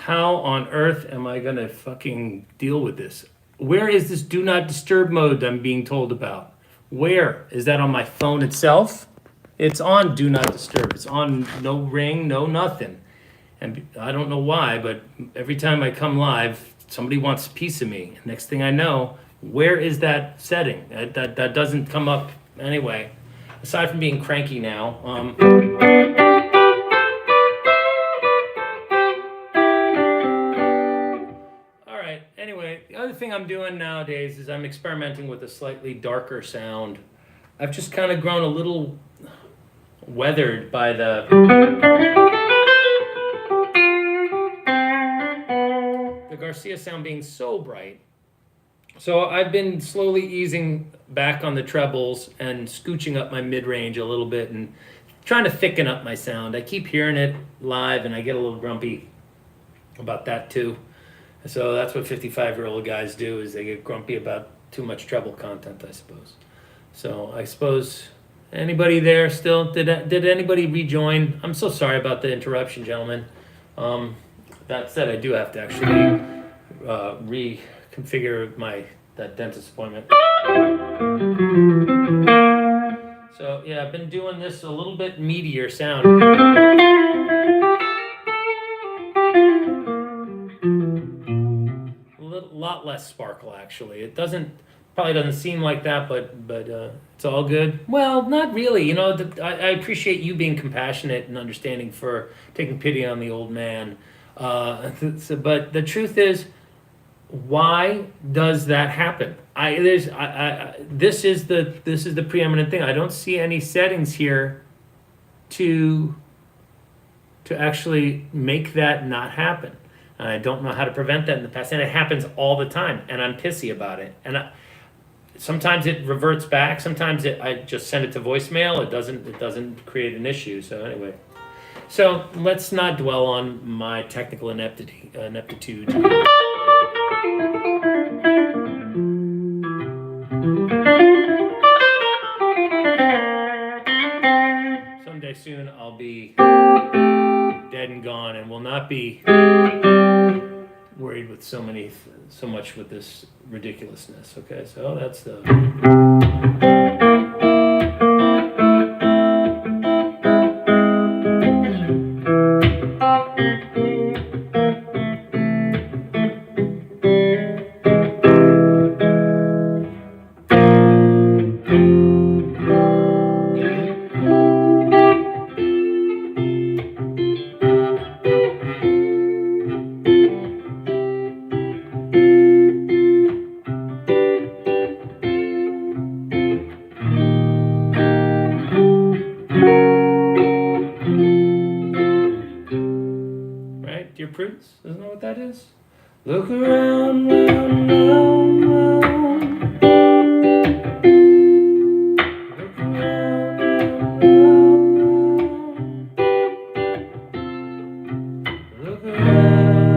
How on earth am I gonna fucking deal with this? Where is this do not disturb mode I'm being told about? Where? Is that on my phone itself? It's on do not disturb. It's on no ring, no nothing. And I don't know why, but every time I come live, somebody wants a piece of me. Next thing I know, where is that setting? That doesn't come up anyway. Aside from being cranky now, all right. Anyway, the other thing I'm doing nowadays is I'm experimenting with a slightly darker sound. I've just kind of grown a little weathered by the Garcia sound being so bright. So I've been slowly easing back on the trebles and scooching up my mid-range a little bit and trying to thicken up my sound. I keep hearing it live and I get a little grumpy about that too. So that's what 55-year-old guys do, is they get grumpy about too much treble content, I suppose. So I suppose anybody there still? Did anybody rejoin? I'm so sorry about the interruption, gentlemen. That said, I do have to actually reconfigure that dentist appointment. So yeah, I've been doing this a little bit meatier sound. Lot less sparkle, actually. It probably doesn't seem like that, but it's all good. Well, not really. You know, I appreciate you being compassionate and understanding for taking pity on the old man. But the truth is, why does that happen? This is the preeminent thing. I don't see any settings here to actually make that not happen. And I don't know how to prevent that in the past, and it happens all the time, and I'm pissy about it. And sometimes it reverts back. Sometimes I just send it to voicemail. It doesn't create an issue. So anyway, so let's not dwell on my technical ineptitude. Someday soon I'll be dead and gone, and will not be worried with so much with this ridiculousness. Okay, so that's the. Dear Prudence, isn't that what that is? Look around, round, round, round. Look around, round, round, round.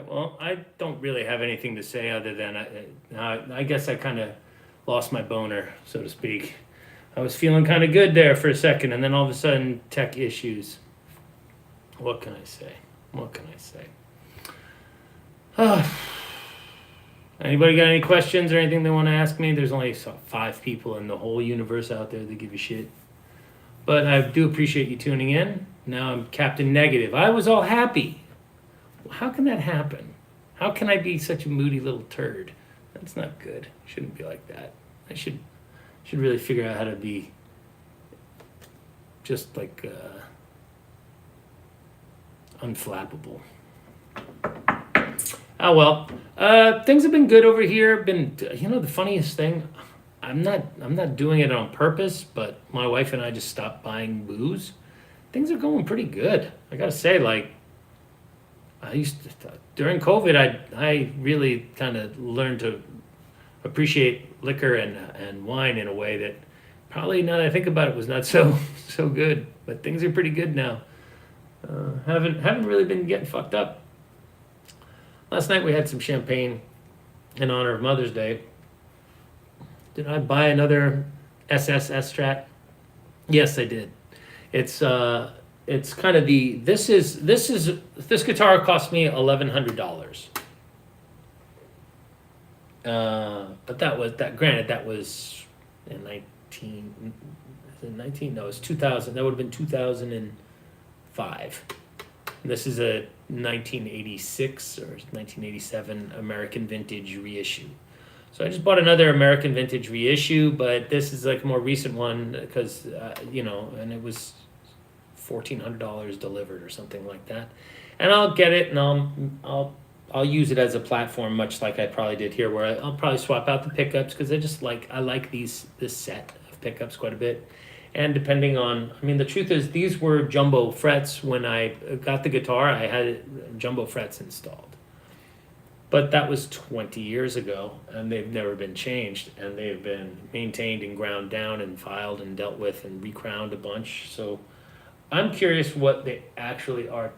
Look I don't really have anything to say other than I guess I kind of lost my boner, so to speak. I was feeling kind of good there for a second, and then all of a sudden, tech issues. What can I say? What can I say? Anybody got any questions or anything they want to ask me? There's only 5 people in the whole universe out there that give a shit. But I do appreciate you tuning in. Now I'm Captain Negative. I was all happy. How can that happen? How can I be such a moody little turd? That's not good. Shouldn't be like that. I should really figure out how to be just like unflappable. Oh well. Things have been good over here. The funniest thing, I'm not doing it on purpose, but my wife and I just stopped buying booze. Things are going pretty good. I gotta say, like, during COVID, I really kind of learned to appreciate liquor and wine in a way that probably, now that I think about it, was not so good. But things are pretty good now. Haven't really been getting fucked up. Last night we had some champagne in honor of Mother's Day. Did I buy another SSS Strat? Yes, I did. It's kind of this guitar cost me $1,100. But that was in 19, no, it's 2000. That would have been 2005. And this is a 1986 or 1987 American Vintage reissue. So I just bought another American Vintage reissue, but this is like a more recent one because, and it was $1,400 delivered or something like that. And I'll get it and I'll use it as a platform, much like I probably did here, where I'll probably swap out the pickups because I like this set of pickups quite a bit. And depending on, the truth is these were jumbo frets. When I got the guitar, I had jumbo frets installed. But that was 20 years ago, and they've never been changed, and they've been maintained and ground down and filed and dealt with and recrowned a bunch. So I'm curious what they actually are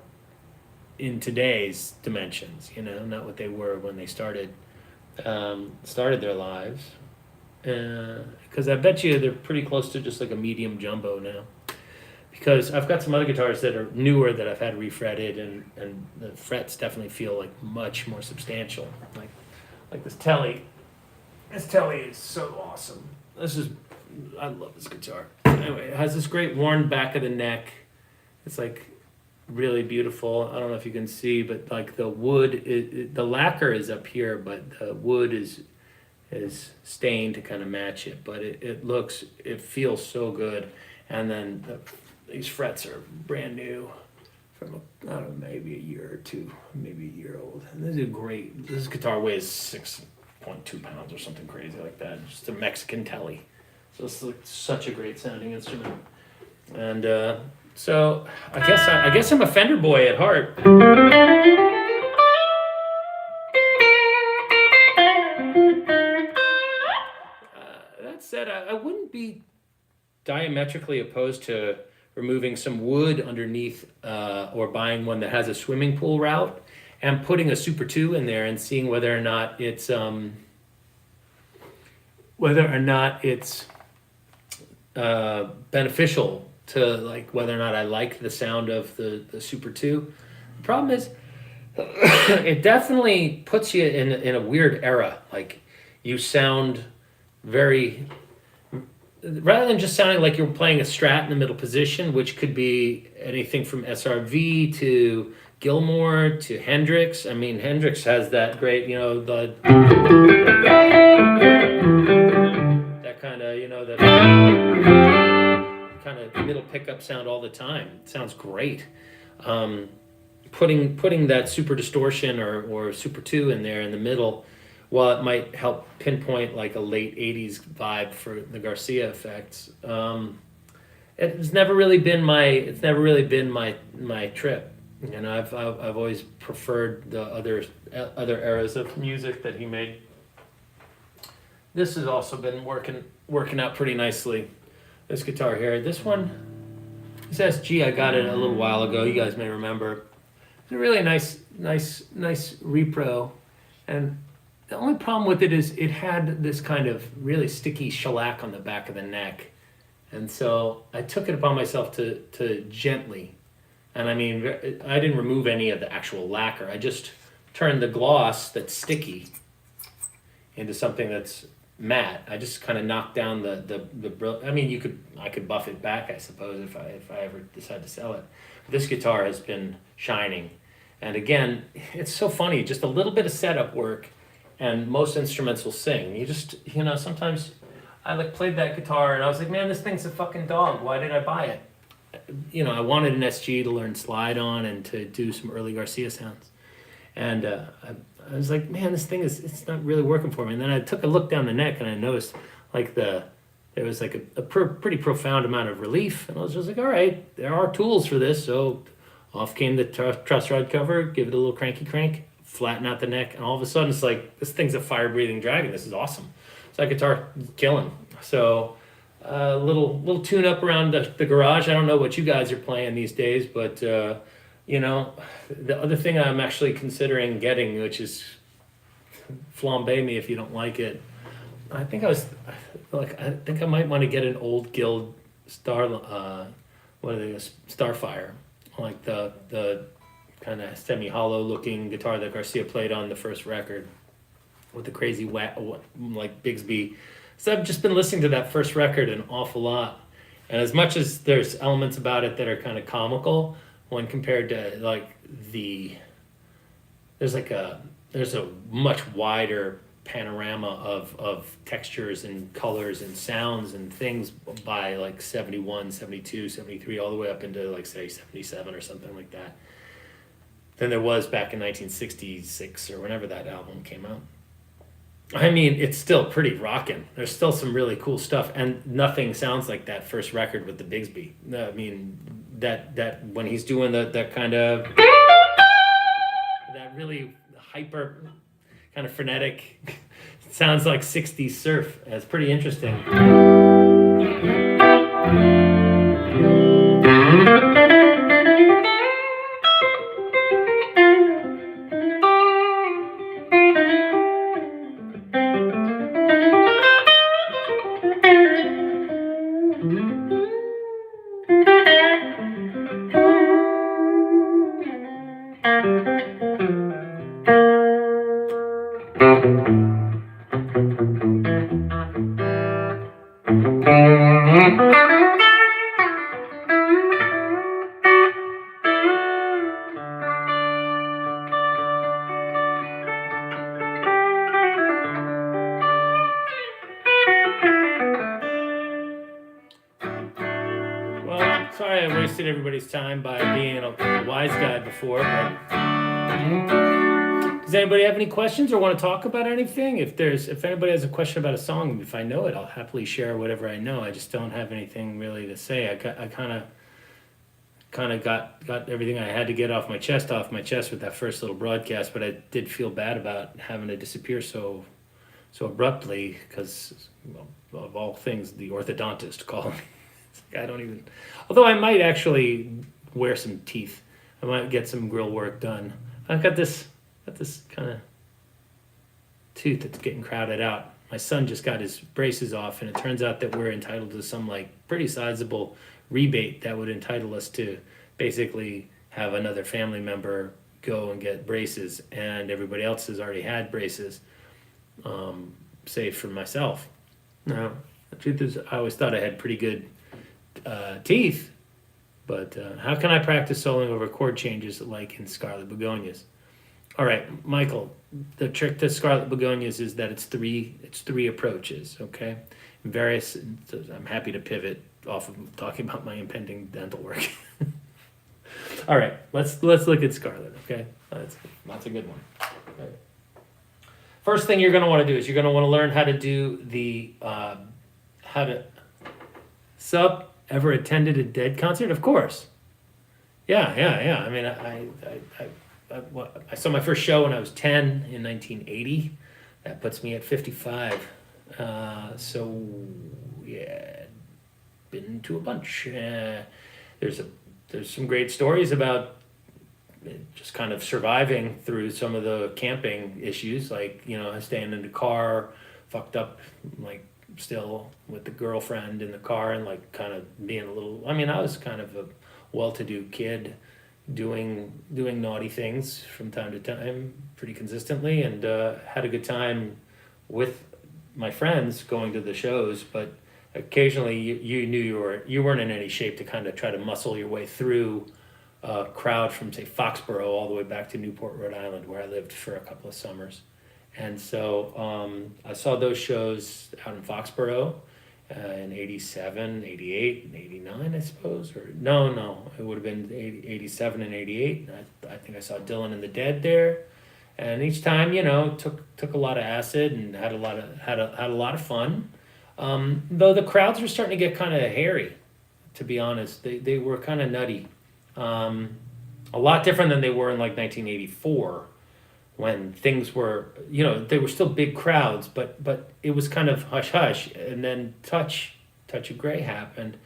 in today's dimensions, not what they were when they started their lives. Because I bet you they're pretty close to just like a medium jumbo now. Because I've got some other guitars that are newer that I've had refretted, and the frets definitely feel like much more substantial. Like this Telly. This Telly is so awesome. I love this guitar. Anyway, it has this great worn back of the neck. It's like really beautiful. I don't know if you can see, but like the wood, the lacquer is up here, but the wood is stained to kind of match it. But it feels so good. And then these frets are brand new from, I don't know, maybe a year or two, maybe a year old. And this guitar weighs 6.2 pounds or something crazy like that. Just a Mexican Telly. So it's like such a great sounding instrument. And so I guess I'm a Fender boy at heart. That said, I wouldn't be diametrically opposed to removing some wood underneath or buying one that has a swimming pool route and putting a Super 2 in there and seeing whether or not it's beneficial to, like, whether or not I like the sound of the Super 2. The problem is it definitely puts you in a weird era. Like, you sound very, rather than just sounding like you're playing a Strat in the middle position, which could be anything from SRV to Gilmore to Hendrix. Hendrix has that great, that kind of, that kind of middle pickup sound all the time. It sounds great. Putting that super distortion or Super 2 in there in the middle, while it might help pinpoint like a late 80s vibe for the Garcia effects, it's never really been my trip. I've always preferred the other eras of music that he made. This has also been working out pretty nicely. This guitar here, this SG, I got it a little while ago. You guys may remember. It's a really nice repro, and the only problem with it is it had this kind of really sticky shellac on the back of the neck, and so I took it upon myself to gently, and I didn't remove any of the actual lacquer. I just turned the gloss that's sticky into something that's matte. I just kind of knocked down I mean, I could buff it back, I suppose, if I ever decide to sell it. This guitar has been shining, and again, it's so funny. Just a little bit of setup work, and most instruments will sing. Sometimes I played that guitar, and I was like, man, this thing's a fucking dog. Why did I buy it? I wanted an SG to learn slide on and to do some early Garcia sounds, and I was like, man, this thing it's not really working for me. And then I took a look down the neck, and I noticed there was a pretty profound amount of relief, and I was just like, all right, there are tools for this. So off came the truss rod cover, give it a little cranky crank, flatten out the neck, and all of a sudden it's like, this thing's a fire-breathing dragon. This is awesome. So that guitar killing. So a little tune up around the garage. I don't know what you guys are playing these days, but the other thing I'm actually considering getting, which is flambe me if you don't like it. I think I might want to get an old Guild Starfire, like the kind of semi-hollow looking guitar that Garcia played on the first record with the crazy like Bigsby. So I've just been listening to that first record an awful lot, and as much as there's elements about it that are kind of comical when compared to there's a much wider panorama of textures and colors and sounds and things by 71, 72, 73, all the way up into say 77 or something like that than there was back in 1966 or whenever that album came out. I mean, it's still pretty rockin'. There's still some really cool stuff, and nothing sounds like that first record with the Bigsby. I mean, that when he's doing that kind of that really hyper kind of frenetic sounds like 60s surf. It's pretty interesting. Sorry I wasted everybody's time by being a wise guy before, but does anybody have any questions or want to talk about anything? If anybody has a question about a song, if I know it, I'll happily share whatever I know. I just don't have anything really to say. I kind of got everything I had to get off my chest with that first little broadcast, but I did feel bad about having to disappear so abruptly because, well, of all things, the orthodontist called me. I don't even. Although I might actually wear some teeth. I might get some grill work done. I've got this kind of tooth that's getting crowded out. My son just got his braces off, and it turns out that we're entitled to some pretty sizable rebate that would entitle us to basically have another family member go and get braces, and everybody else has already had braces, save for myself. Now, the truth is, I always thought I had pretty good teeth, but how can I practice soloing over chord changes like in Scarlet Begonias? All right, Michael, the trick to Scarlet Begonias is that it's three approaches, okay? I'm happy to pivot off of talking about my impending dental work. All right, let's look at Scarlet, okay? That's a good one. Okay. First thing you're going to want to do is you're going to want to learn how to do the Sup, ever attended a Dead concert? Of course. Yeah. I mean, I saw my first show when I was 10 in 1980. That puts me at 55. So, yeah, been to a bunch. There's some great stories about just kind of surviving through some of the camping issues, staying in the car, fucked up, still with the girlfriend in the car, and kind of being a little. I mean, I was kind of a well-to-do kid, doing naughty things from time to time, pretty consistently, and had a good time with my friends going to the shows, but occasionally you knew you weren't in any shape to kind of try to muscle your way through a crowd from, say, Foxborough all the way back to Newport, Rhode Island, where I lived for a couple of summers. And so I saw those shows out in Foxborough in 87, 88, and 89, I suppose. Or no, it would have been 87 and 88. I think I saw Dylan and the Dead there. And each time, took a lot of acid and had a lot of fun. Though the crowds were starting to get kind of hairy, to be honest. They were kind of nutty. A lot different than they were in like 1984, when things were, they were still big crowds, but it was kind of hush hush. And then Touch of Grey happened,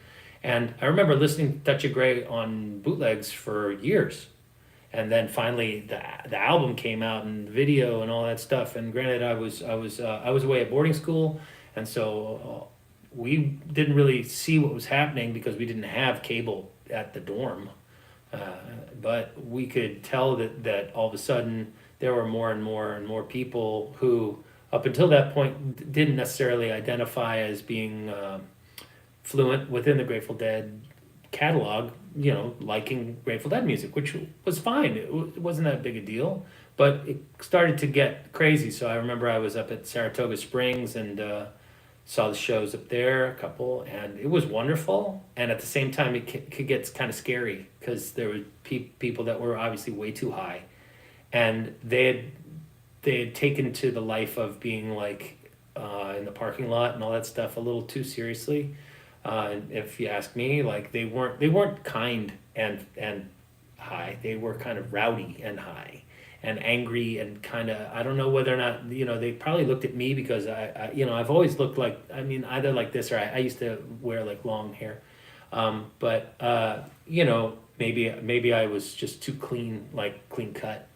and I remember listening to Touch of Grey on bootlegs for years, and then finally the album came out and the video and all that stuff. And granted, I was away at boarding school, and so we didn't really see what was happening because we didn't have cable at the dorm. But we could tell that all of a sudden there were more and more people who, up until that point, didn't necessarily identify as being fluent within the Grateful Dead catalog, liking Grateful Dead music, which was fine. It wasn't that big a deal, but it started to get crazy. So I remember I was up at Saratoga Springs and saw the shows up there, a couple, and it was wonderful. And at the same time, it could get kind of scary because there were people that were obviously way too high, and they had taken to the life of being like in the parking lot and all that stuff a little too seriously. And if you ask me, like they weren't kind and high. They were kind of rowdy and high and angry and kind of, I don't know whether or not, they probably looked at me because I've always looked like, either like this or I used to wear like long hair. But maybe I was just too clean cut.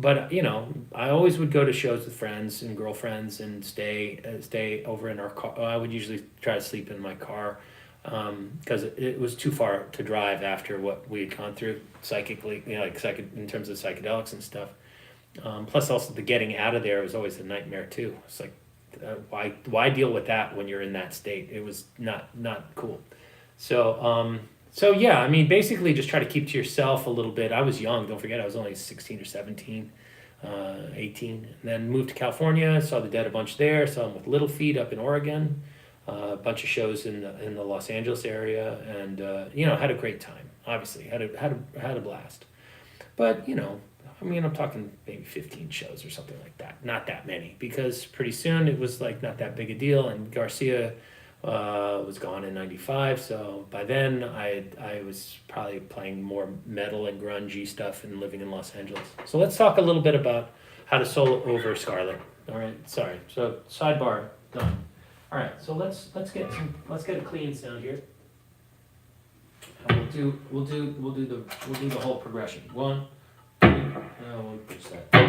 But I always would go to shows with friends and girlfriends and stay over in our car. I would usually try to sleep in my car because it was too far to drive after what we had gone through psychically, in terms of psychedelics and stuff. Plus, also the getting out of there was always a nightmare too. It's like, why deal with that when you're in that state? It was not cool. So yeah, basically just try to keep to yourself a little bit. I was young, don't forget, I was only 16 or 17, 18. And then moved to California, saw the Dead a bunch there, saw them with Little Feat up in Oregon, a bunch of shows in the Los Angeles area, and had a great time. Obviously, had a blast. But I'm talking maybe 15 shows or something like that. Not that many, because pretty soon it was like not that big a deal, and Garcia was gone in 95, so by then I was probably playing more metal and grungy stuff and living in Los Angeles. So let's talk a little bit about how to solo over Scarlet. All right, sorry. So sidebar done. All right, so let's get a clean sound here. And we'll do the whole progression. 1, 2. We'll push that. 2.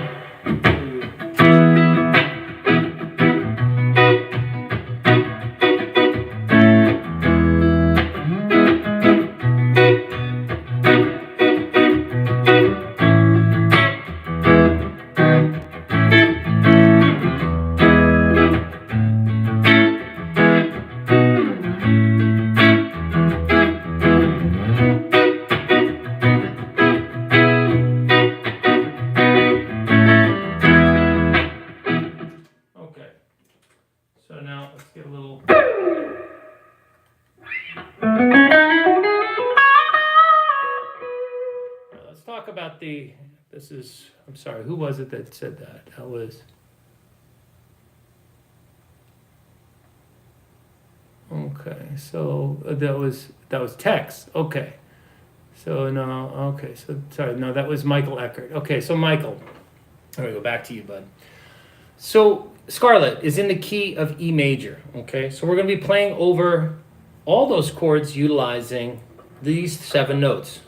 I'm sorry, who was it that said that? That was... Okay, so that was Tex. Okay. So no, okay, so sorry, no, that was Michael Eckert. Okay, so Michael, I'm gonna go back to you, bud. So Scarlet is in the key of E major, okay? So we're gonna be playing over all those chords utilizing these 7 notes.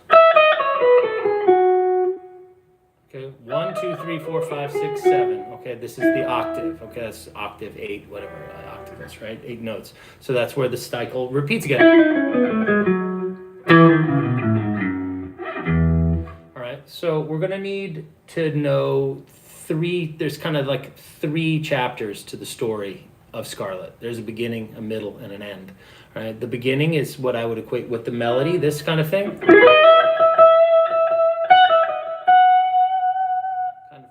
Okay, 1, 2, 3, 4, 5, 6, 7. Okay, this is the octave. Okay, that's octave 8, whatever octave is, right? 8 notes. So that's where the cycle repeats again. All right, so we're gonna need to know there's kind of like three chapters to the story of Scarlet. There's a beginning, a middle, and an end. Right? The beginning is what I would equate with the melody, this kind of thing. Kind of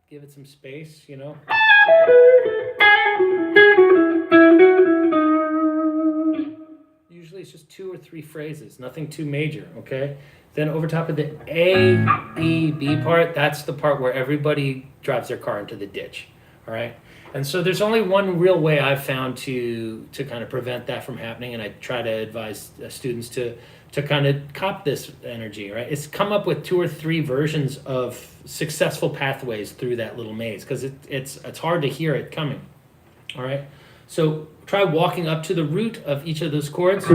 give it some space, you know. Usually it's just 2 or 3 phrases, nothing too major, okay? Then over top of the A, E, B part, that's the part where everybody drives their car into the ditch, all right? And so there's only one real way I've found to kind of prevent that from happening, and I try to advise students to kind of cop this energy, right? It's come up with 2 or 3 versions of successful pathways through that little maze, because it's hard to hear it coming, all right? So try walking up to the root of each of those chords. Oh,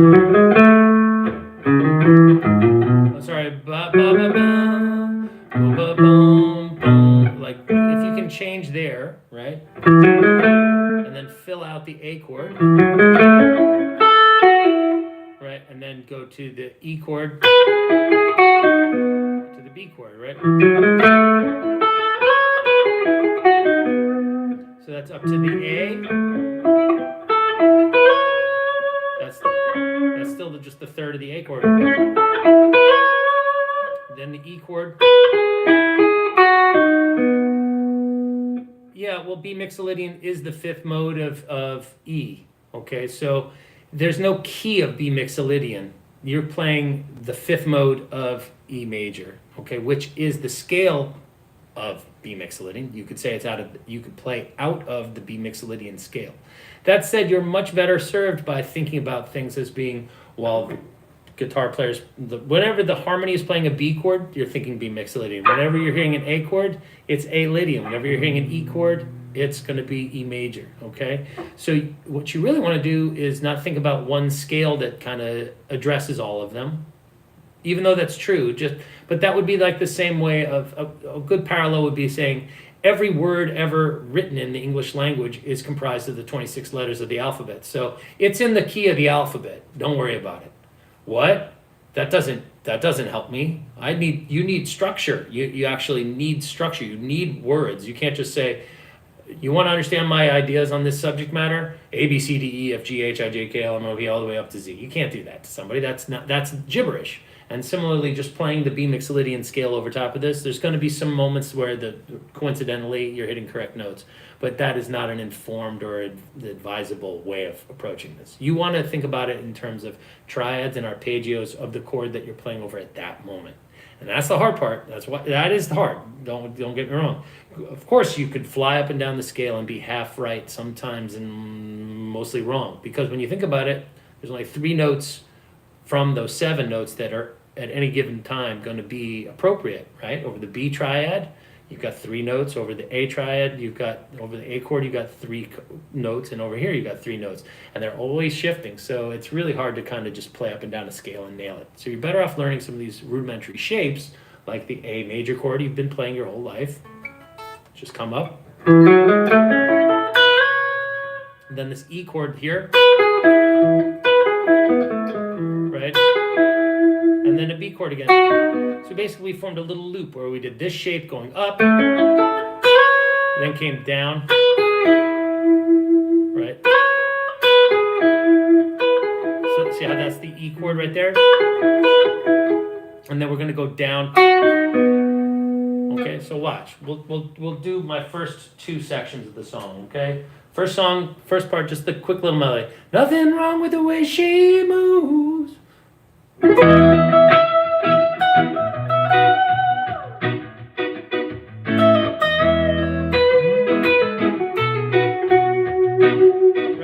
sorry, ba ba ba ba, ba ba boom boom. Like if you can change there, right, and then fill out the A chord, right, and then go to the E chord, to the B chord, right. So that's up to the A. That's still just the third of the A chord. Then the E chord. Yeah, well, B mixolydian is the 5th mode of E. Okay, so there's no key of B mixolydian. You're playing the 5th mode of E major. Okay, which is the scale of B mixolydian. You could say you could play out of the B mixolydian scale. That said, you're much better served by thinking about things as being, well, guitar players, whenever the harmony is playing a B chord, you're thinking B mixolydian. Whenever you're hearing an A chord, it's A-lydian. Whenever you're hearing an E chord, it's going to be E major, okay? So what you really want to do is not think about one scale that kind of addresses all of them, even though that's true, but that would be like the same way of a good parallel would be saying every word ever written in the English language is comprised of the 26 letters of the alphabet. So it's in the key of the alphabet. Don't worry about it. What? That doesn't help me. You need structure. You actually need structure. You need words. You can't just say, you want to understand my ideas on this subject matter? A, B, C, D, E, F, G, H, I, J, K, L, M, N, O, P, all the way up to Z. You can't do that to somebody. That's gibberish. And similarly, just playing the B mixolydian scale over top of this, there's going to be some moments where coincidentally you're hitting correct notes, but that is not an informed or advisable way of approaching this. You want to think about it in terms of triads and arpeggios of the chord that you're playing over at that moment. And that's the hard part. That is hard. Don't get me wrong. Of course, you could fly up and down the scale and be half right sometimes and mostly wrong, because when you think about it, there's only 3 notes from those 7 notes that are at any given time going to be appropriate, right? Over the B triad, you've got 3 notes. Over the A triad, over the A chord, you've got 3 notes, and over here you've got 3 notes, and they're always shifting. So it's really hard to kind of just play up and down a scale and nail it. So you're better off learning some of these rudimentary shapes, like the A major chord you've been playing your whole life. Just come up. And then this E chord here, right? And then a B chord again. So basically we formed a little loop where we did this shape going up, then came down, right? So see how that's the E chord right there? And then we're going to go down. Okay, so watch. We'll do my first 2 sections of the song, okay? First part, just the quick little melody. Nothing wrong with the way she moves. Right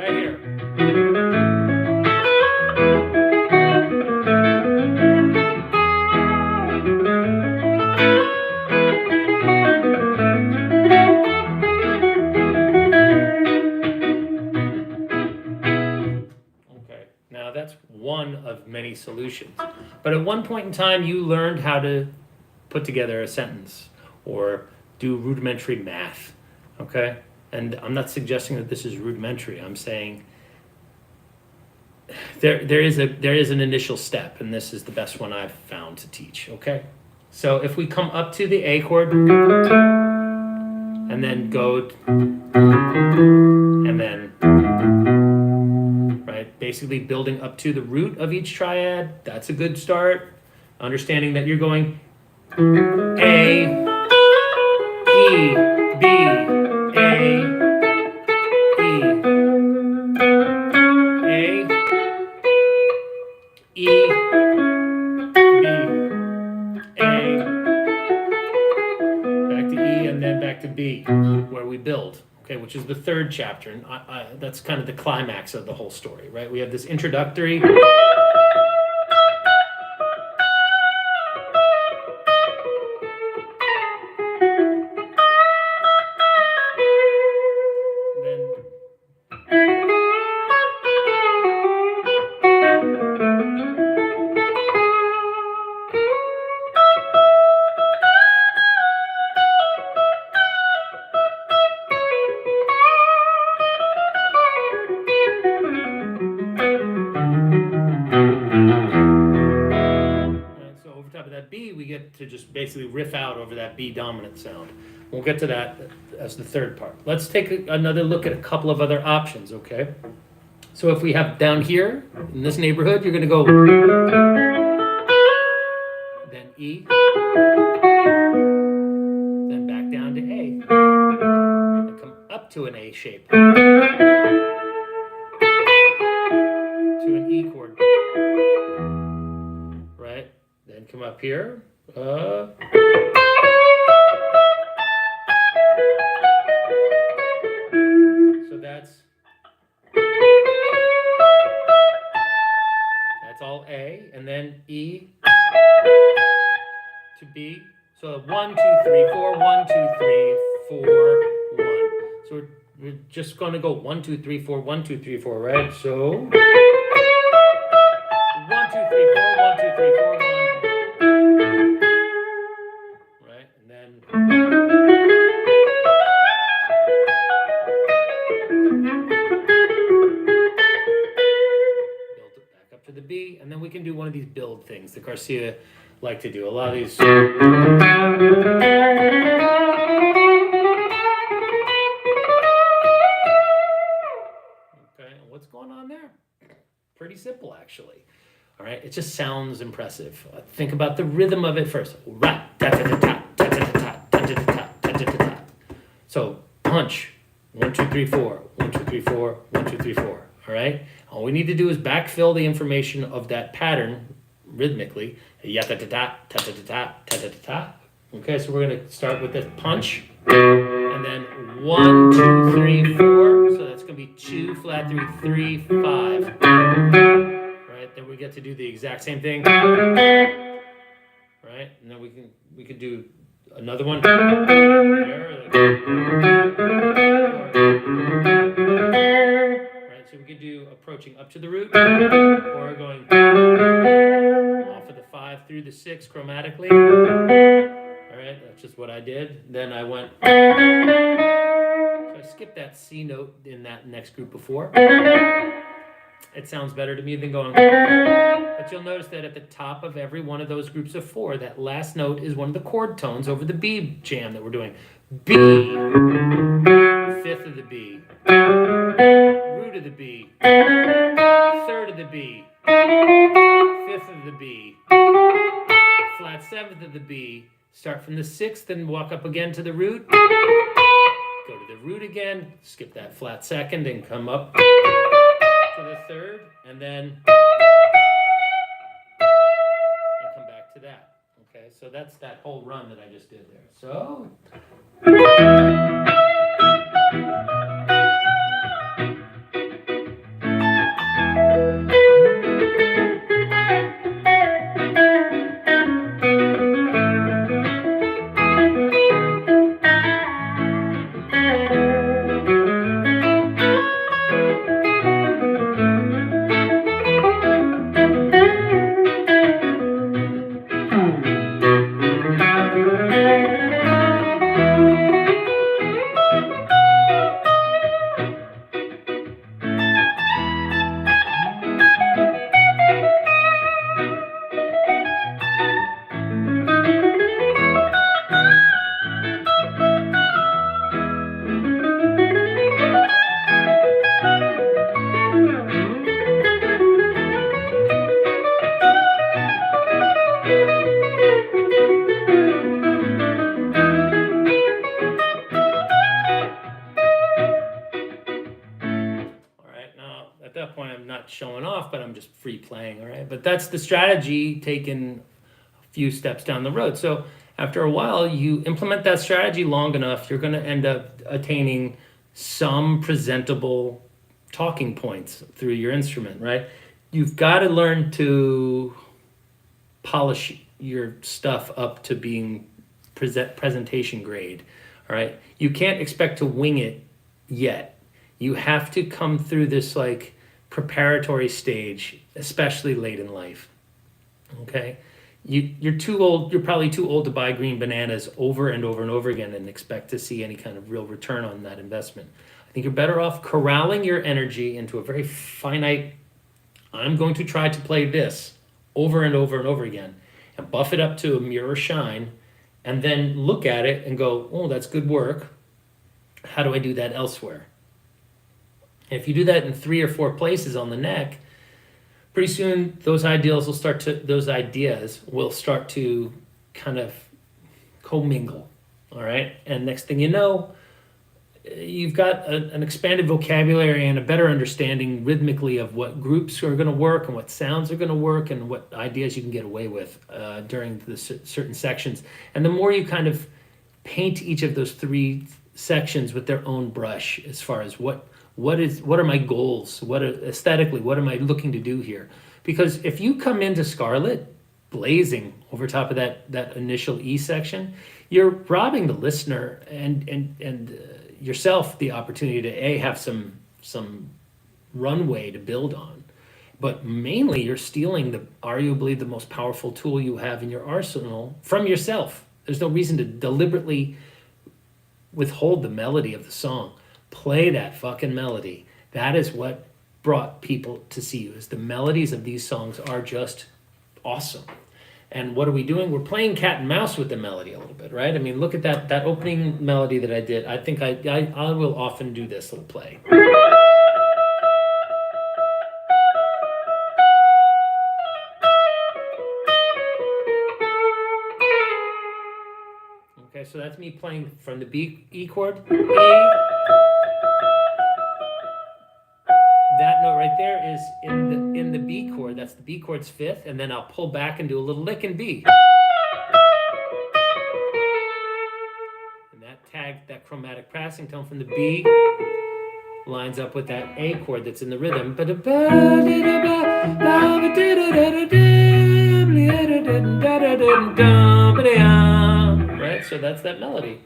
here. Now that's one of many solutions. But at one point in time, you learned how to put together a sentence or do rudimentary math, okay? And I'm not suggesting that this is rudimentary. I'm saying there is an initial step, and this is the best one I've found to teach, okay? So if we come up to the A chord, and then go, and then, right? Basically building up to the root of each triad. That's a good start. Understanding that you're going A, E, B, A, E, B, A, back to E, and then back to B, where we build, okay, which is the third chapter, and that's kind of the climax of the whole story, right? We have this introductory. We get to just basically riff out over that B dominant sound. We'll get to that as the third part. Let's take another look at a couple of other options, okay? So if we have down here, in this neighborhood, you're going to go, then E, then back down to A, and come up to an A shape, to an E chord, right? Then come up here. So that's all A, and then E to B. So 1, 2, 3, 4, 1, 2, 3, 4, 1. So we're just going to go 1, 2, 3, 4, 1, 2, 3, 4, right? So 1, 2, 3, 4, 1, 2, 3, 4, 1. Right? And then build it back up to the B, and then we can do one of these build things that Garcia like to do. A lot of these. Okay, and what's going on there? Pretty simple, actually. All right, it just sounds impressive. Think about the rhythm of it first. So punch, 1, 2, 3, 4, 1, 2, 3, 4, 1, 2, 3, 4. All right. All we need to do is backfill the information of that pattern rhythmically. Okay, so we're gonna start with this punch, and then 1, 2, 3, 4. So that's gonna be 2 flat 3, 3, 5. Then we get to do the exact same thing, right? And then we could do another one. Right, so we could do approaching up to the root, or going off of the 5 through the 6 chromatically. All right, that's just what I did. Then I went. So I skipped that C note in that next group before. It sounds better to me than going. But you'll notice that at the top of every one of those groups of 4, that last note is one of the chord tones over the B jam that we're doing. B, 5th of the B, root of the B, 3rd of the B, 5th of the B, flat 7th of the B. Start from the 6th and walk up again to the root. Go to the root again, skip that flat 2nd and come up to the 3rd, and then come back to that. Okay, so that's that whole run that I just did there. So. that point, I'm not showing off, but I'm just free playing, all right? But that's the strategy taken a few steps down the road. So after a while, you implement that strategy long enough, you're going to end up attaining some presentable talking points through your instrument, right? You've got to learn to polish your stuff up to being presentation grade, all right? You can't expect to wing it yet. You have to come through this like preparatory stage, especially late in life, okay? You're too old, you're probably too old to buy green bananas over and over and over again and expect to see any kind of real return on that investment. I think you're better off corralling your energy into a very finite, I'm going to try to play this over and over and over again, and buff it up to a mirror shine, and then look at it and go, oh, that's good work. How do I do that elsewhere? And if you do that in 3 or 4 places on the neck, pretty soon those ideas will start to kind of commingle, all right? And next thing you know, you've got an expanded vocabulary and a better understanding rhythmically of what groups are going to work and what sounds are going to work and what ideas you can get away with during the certain sections. And the more you kind of paint each of those 3 sections with their own brush, as far as what are my goals, aesthetically, what am I looking to do here? Because if you come into Scarlet blazing over top of that initial E section, you're robbing the listener and yourself the opportunity to have some runway to build on. But mainly you're stealing arguably the most powerful tool you have in your arsenal from yourself. There's no reason to deliberately withhold the melody of the song. Play that fucking melody. That is what brought people to see you, is the melodies of these songs are just awesome. And what are we doing? We're playing cat and mouse with the melody a little bit, right? I mean, look at that opening melody that I did. I think I will often do this little play. Okay, so that's me playing from the E chord, A. That note right there is in the B chord. That's the B chord's 5th, and then I'll pull back and do a little lick in B. And that chromatic passing tone from the B lines up with that A chord that's in the rhythm. Right, so that's that melody.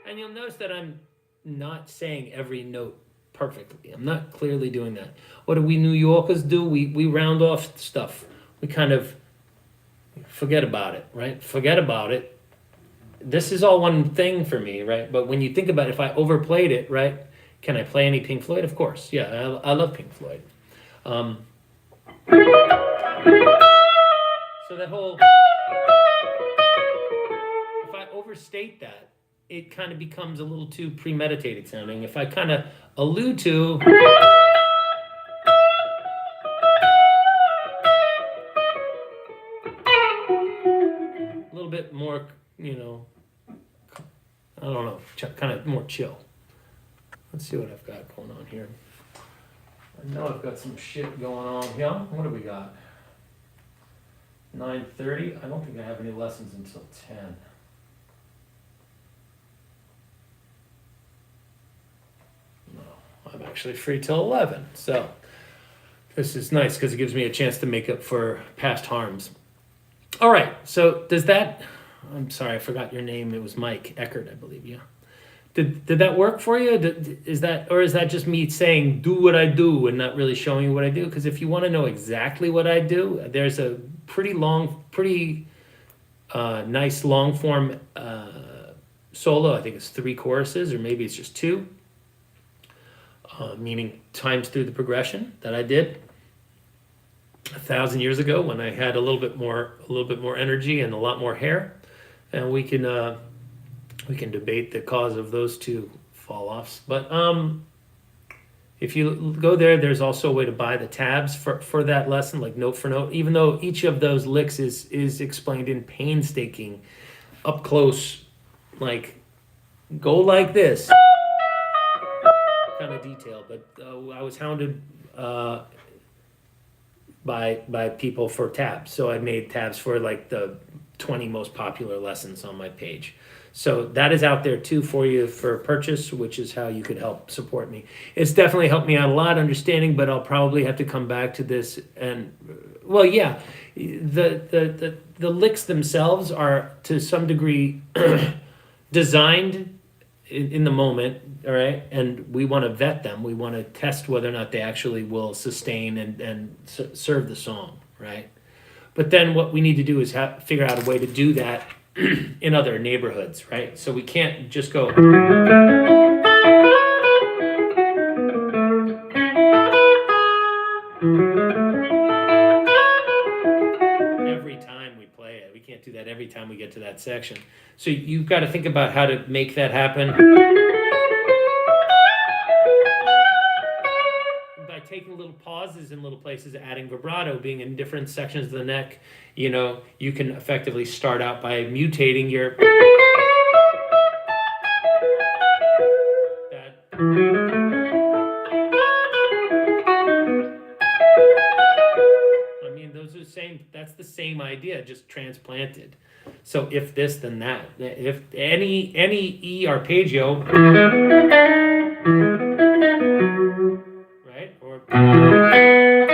And you'll notice that I'm not saying every note perfectly. I'm not clearly doing that. What do we New Yorkers do? We round off stuff. We kind of forget about it, right? Forget about it. This is all one thing for me, right? But when you think about it, if I overplayed it, right? Can I play any Pink Floyd? Of course. Yeah, I love Pink Floyd. So that whole... If I overstate that, it kind of becomes a little too premeditated sounding. If I kind of allude to... a little bit more, I don't know, kind of more chill. Let's see what I've got going on here. I know I've got some shit going on here. What do we got? 9:30. I don't think I have any lessons until 10. No, I'm actually free till 11. So this is nice because it gives me a chance to make up for past harms. All right. So does that... I'm sorry, I forgot your name. It was Mike Eckert, I believe. Yeah. Did that work for you? Is that just me saying do what I do and not really showing you what I do? Because if you want to know exactly what I do, there's a pretty nice long form solo. I think it's 3 choruses, or maybe it's just 2, meaning times through the progression that I did 1,000 years ago when I had a little bit more energy and a lot more hair, and we can debate the cause of those 2 fall-offs. But if you go there, there's also a way to buy the tabs for that lesson, like note for note, even though each of those licks is explained in painstaking, up close, like go like this kind of detail. But I was hounded by people for tabs, so I made tabs for like the 20 most popular lessons on my page. So that is out there too for you for purchase, which is how you could help support me. It's definitely helped me out a lot understanding, but I'll probably have to come back to this. And well, yeah, the licks themselves are to some degree designed in the moment, all right, and we want to vet them. We want to test whether or not they actually will sustain and serve the song, right? But then what we need to do is figure out a way to do that in other neighborhoods, right? So we can't just go every time we play it. We can't do that every time we get to that section. So you've got to think about how to make that happen by taking little pauses in little places, adding vibrato, being in different sections of the neck. You know, you can effectively start out by mutating your that. I mean, those are the same. That's the same idea, just transplanted. So if this, then that. If any E arpeggio, right, or right,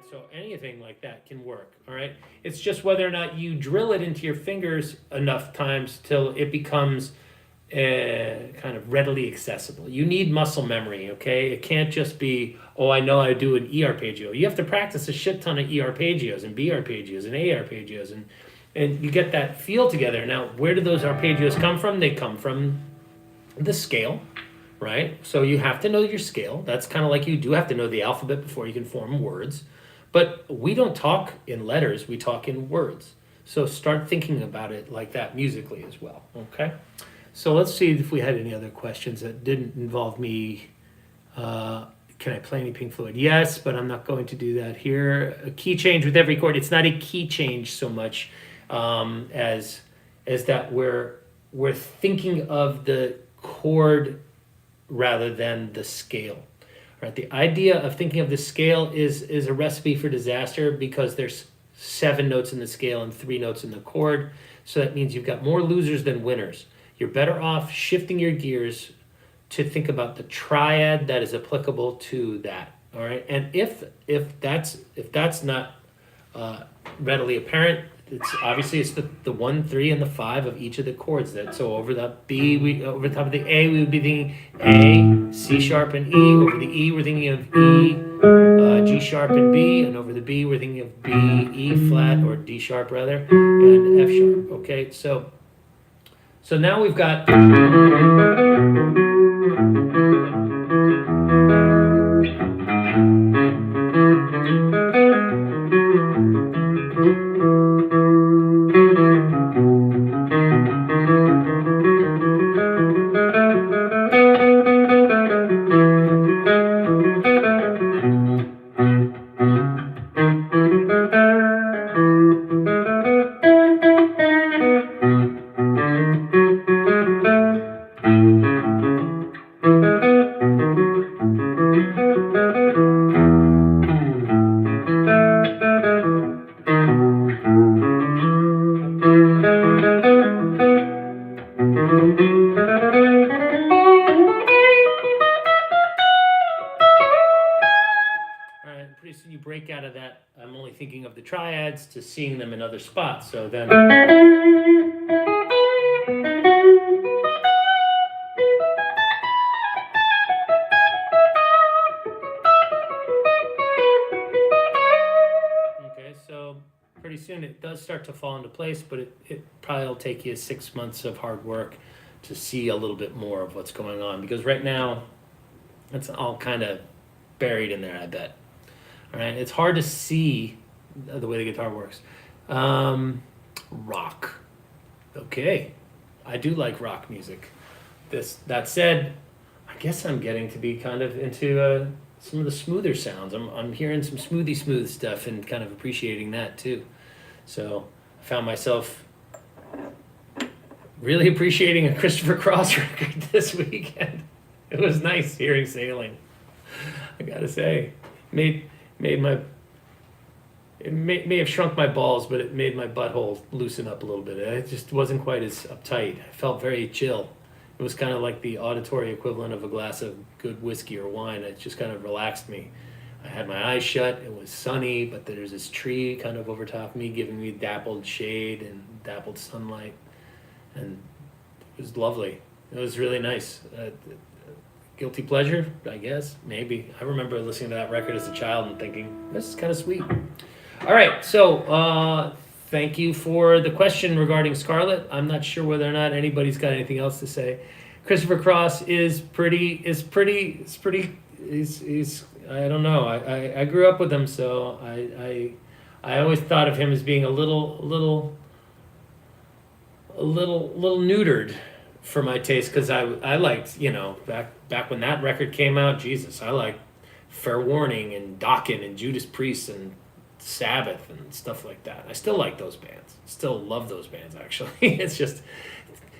so anything like that can work. All right, it's just whether or not you drill it into your fingers enough times till it becomes kind of readily accessible. You need muscle memory, okay? It can't just be, oh, I know I do an E arpeggio. You have to practice a shit ton of E arpeggios and B arpeggios and A arpeggios, and you get that feel together. Now, where do those arpeggios come from? They come from the scale, right? So you have to know your scale. That's kind of like you do have to know the alphabet before you can form words. But we don't talk in letters, we talk in words. So start thinking about it like that musically as well, okay? So let's see if we had any other questions that didn't involve me. Can I play any Pink Floyd? Yes, but I'm not going to do that here. A key change with every chord. It's not a key change so much as that we're thinking of the chord rather than the scale. Right? The idea of thinking of the scale is a recipe for disaster because there's 7 notes in the scale and 3 notes in the chord. So that means you've got more losers than winners. You're better off shifting your gears to think about the triad that is applicable to that. All right, and if that's not readily apparent, it's obviously it's the 1, 3, and the 5 of each of the chords. That so over the B, over the top of the A, we would be thinking A, C sharp, and E. Over the E, we're thinking of E, G sharp, and B, and over the B, we're thinking of B, E flat, or D sharp rather, and F sharp. Okay, so now we've got. Break out of that, I'm only thinking of the triads to seeing them in other spots. So then. Okay, so pretty soon it does start to fall into place, but it probably will take you 6 months of hard work to see a little bit more of what's going on. Because right now, it's all kind of buried in there, I bet. All right, it's hard to see the way the guitar works. Rock. Okay, I do like rock music. That said, I guess I'm getting to be kind of into some of the smoother sounds. I'm hearing some smooth stuff and kind of appreciating that too. So I found myself really appreciating a Christopher Cross record this weekend. It was nice hearing Sailing. I gotta say, made my it may have shrunk my balls, but it made my butthole loosen up a little bit. It just wasn't quite as uptight. I felt very chill. It was kind of like the auditory equivalent of a glass of good whiskey or wine. It just kind of relaxed me. I had my eyes shut. It was sunny, but there's this tree kind of over top of me, giving me dappled shade and dappled sunlight, and it was lovely. It was really nice. Guilty pleasure, I guess, maybe. I remember listening to that record as a child and thinking, this is kind of sweet. All right, so thank you for the question regarding Scarlet. I'm not sure whether or not anybody's got anything else to say. Christopher Cross is pretty. I don't know. I grew up with him, so I always thought of him as being a little neutered for my taste, because I liked, back when that record came out, Jesus, I liked Fair Warning and Dokken and Judas Priest and Sabbath and stuff like that. I still like those bands. Still love those bands, actually. It's just,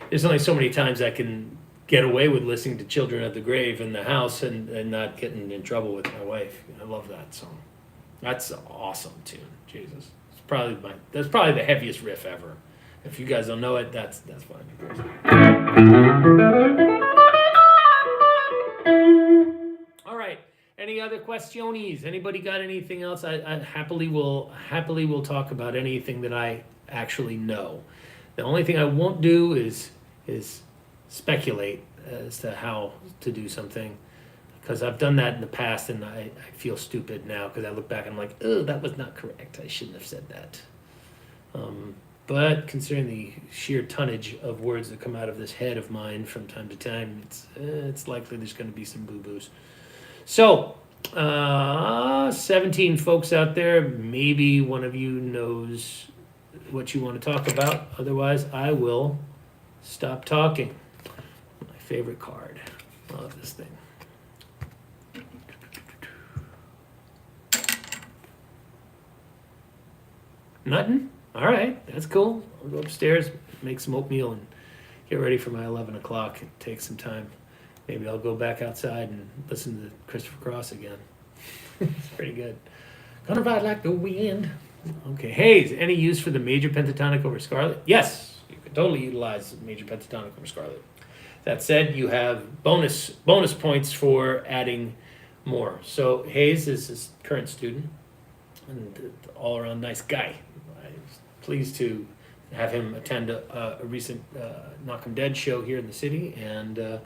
there's only so many times I can get away with listening to Children of the Grave in the house and not getting in trouble with my wife. I love that song. That's an awesome tune. Jesus. That's probably the heaviest riff ever. If you guys don't know it, that's fine. All right. Any other questiones? Anybody got anything else? I happily will talk about anything that I actually know. The only thing I won't do is speculate as to how to do something, because I've done that in the past and I feel stupid now because I look back and I'm like, oh, that was not correct. I shouldn't have said that. But considering the sheer tonnage of words that come out of this head of mine from time to time, it's likely there's going to be some boo-boos. So, 17 folks out there, maybe one of you knows what you want to talk about. Otherwise, I will stop talking. My favorite card. I love this thing. Nothing? All right, that's cool. I'll go upstairs, make some oatmeal, and get ready for my 11 o'clock and take some time. Maybe I'll go back outside and listen to Christopher Cross again. It's pretty good. Gonna ride like the wind. Okay, Hayes, any use for the major pentatonic over Scarlet? Yes, you can totally utilize major pentatonic over Scarlet. That said, you have bonus points for adding more. So Hayes is his current student and all-around nice guy. I'm pleased to have him attend a recent Knock 'em Dead show here in the city, and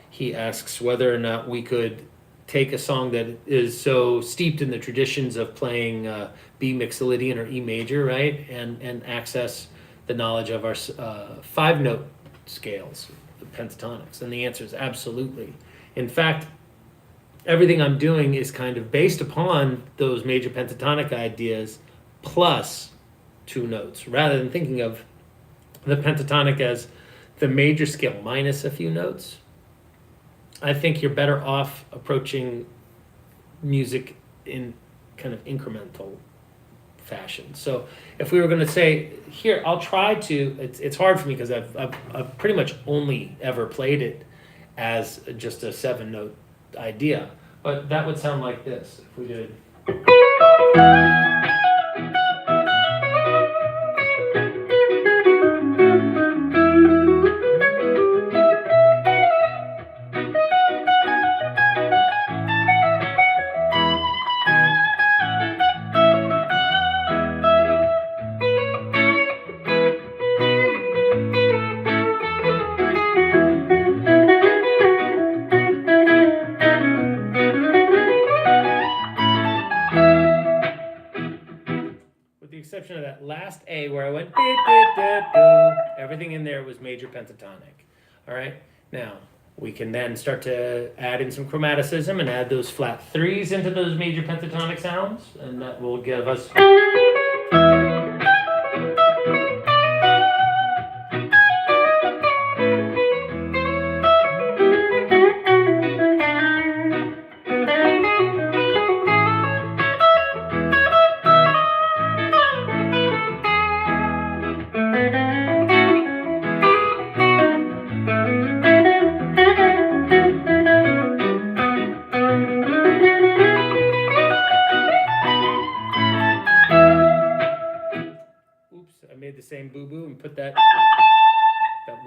he asks whether or not we could take a song that is so steeped in the traditions of playing B Mixolydian or E major, right, and access the knowledge of our 5-note scales, the pentatonics. And the answer is absolutely. In fact, everything I'm doing is kind of based upon those major pentatonic ideas plus 2 notes, rather than thinking of the pentatonic as the major scale minus a few notes. I think you're better off approaching music in kind of incremental fashion. So if we were going to say, here, I'll try to, it's hard for me because I've pretty much only ever played it as just a 7-note idea. But that would sound like this if we did. Exception of that last A where I went everything in there was major pentatonic. All right, now we can then start to add in some chromaticism and add those flat 3s into those major pentatonic sounds, and that will give us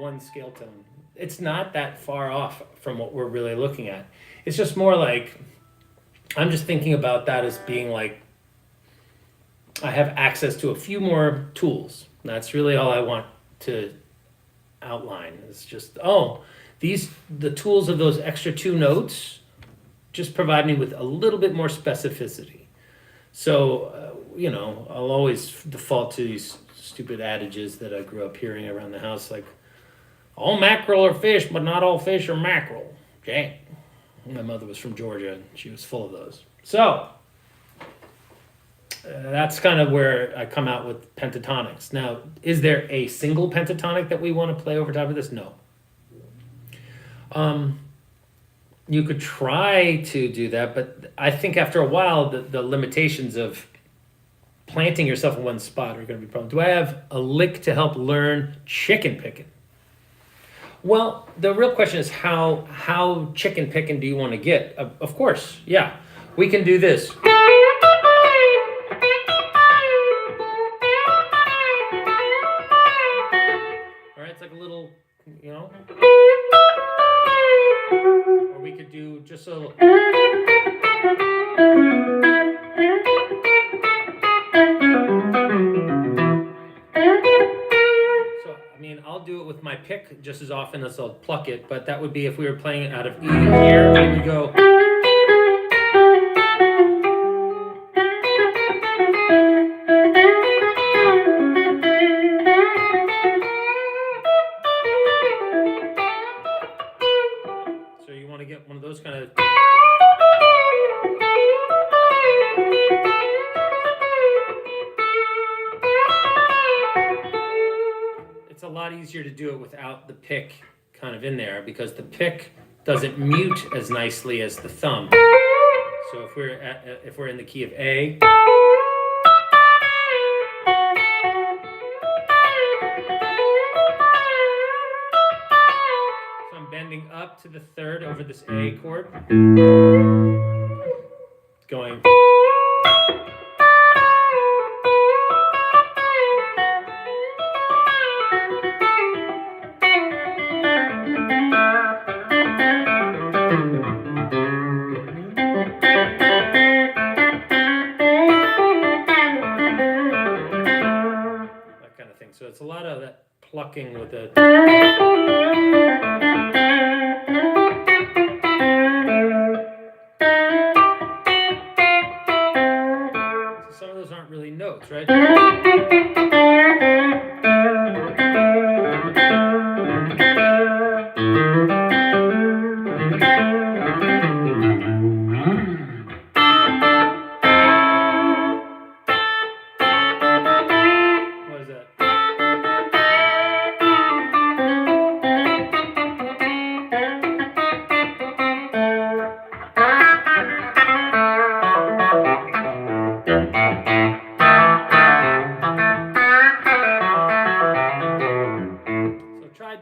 one scale tone. It's not that far off from what we're really looking at. It's just more like, I'm just thinking about that as being like, I have access to a few more tools. That's really all I want to outline. It's just, the tools of those extra 2 notes just provide me with a little bit more specificity. So, I'll always default to these stupid adages that I grew up hearing around the house, like, all mackerel are fish, but not all fish are mackerel. Jack. My mother was from Georgia, and she was full of those. So, that's kind of where I come out with pentatonics. Now, is there a single pentatonic that we want to play over top of this? No. You could try to do that, but I think after a while, the limitations of planting yourself in one spot are going to be a problem. Do I have a lick to help learn chicken picking? Well, the real question is how chicken picking do you want to get? Of course, yeah. We can do this. All right, it's like a little, or we could do just a little. I'll do it with my pick just as often as I'll pluck it, but that would be if we were playing it out of E here, we would go. So you want to get one of those kind of. It's a lot easier to do it without the pick kind of in there because the pick doesn't mute as nicely as the thumb. So if we're in the key of A, so I'm bending up to the 3rd over this A chord, going. So it's a lot of that plucking with the. So some of those aren't really notes, right? What is that?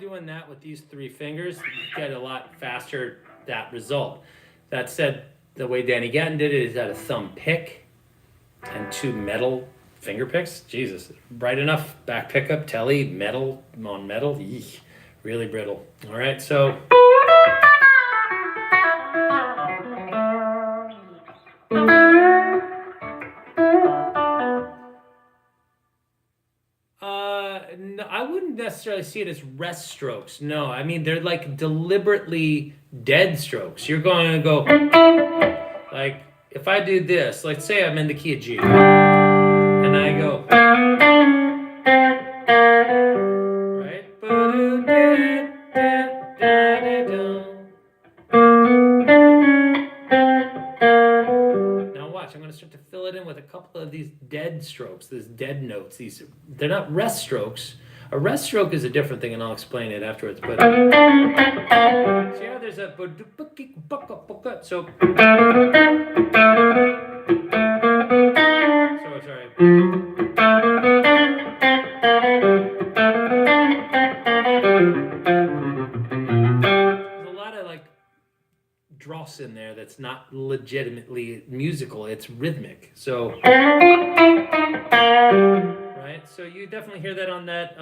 Doing that with these 3 fingers, you get a lot faster that result. That said, the way Danny Gatton did it is at a thumb pick and 2 metal finger picks. Jesus, bright enough back pickup, telly, metal on metal, eek, really brittle. All right, so. No, I wouldn't necessarily see it as rest strokes. No, I mean, they're like deliberately dead strokes. You're going to go, like, if I do this, let's say I'm in the key of G, and I go, right? Now watch, I'm going to start to fill it in with a couple of these dead strokes, these dead notes. They're not rest strokes. A rest stroke is a different thing, and I'll explain it afterwards. But so yeah, there's a so sorry. There's a lot of like dross in there that's not legitimately musical. It's rhythmic. So. Right, so you definitely hear that on that,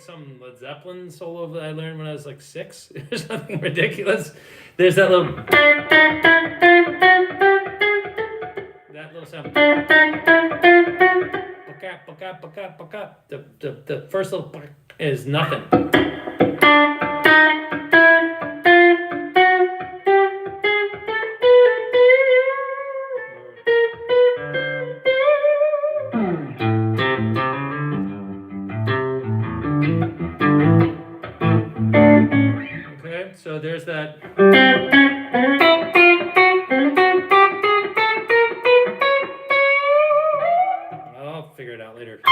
some Led Zeppelin solo that I learned when I was like 6 or something ridiculous. There's that little sound. The first little is nothing. Okay, so there's that. I'll figure it out later. All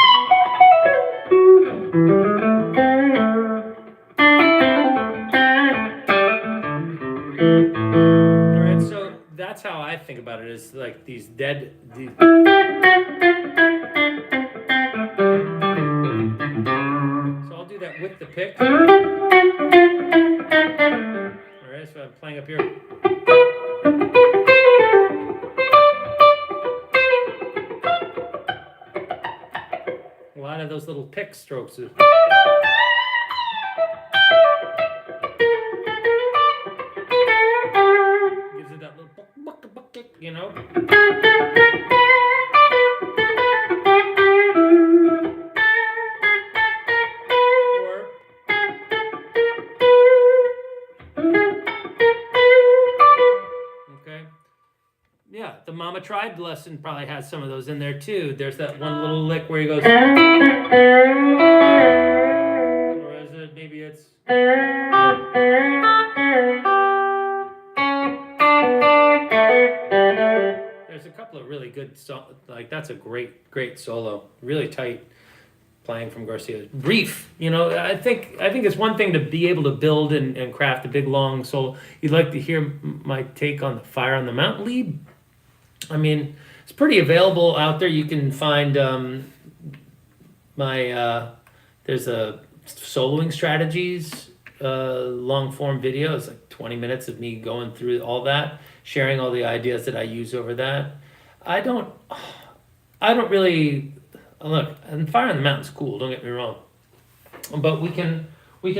right, so that's how I think about it, is like these dead. So I'll do that with the pick. All right, so I'm playing up here. A lot of those little pick strokes. Gives it that little buck, you know. Yeah, the Mama Tried lesson probably has some of those in there too. There's that one little lick where he goes, or is it, maybe it's, there's a couple of really good songs, like that's a great solo, really tight playing from Garcia. Brief, you know, I think it's one thing to be able to build and craft a big long solo. You'd like to hear my take on the Fire on the Mountain lead? I mean, it's pretty available out there. You can find there's a soloing strategies long form video. It's like 20 minutes of me going through all that, sharing all the ideas that I use over that. I don't really look, and Fire on the Mountain's cool, don't get me wrong. But we can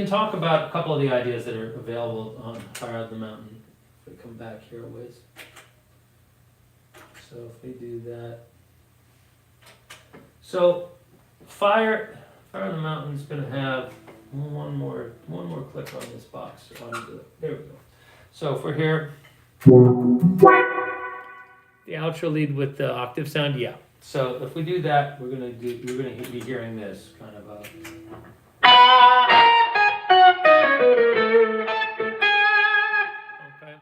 talk about a couple of the ideas that are available on Fire on the Mountain. If we come back here a ways. So if we do that, so Fire on the Mountain is going to have one more click on this box. There we go. So if we're here, the outro lead with the octave sound, yeah. So if we do that, you're going to be hearing this kind of a. Okay.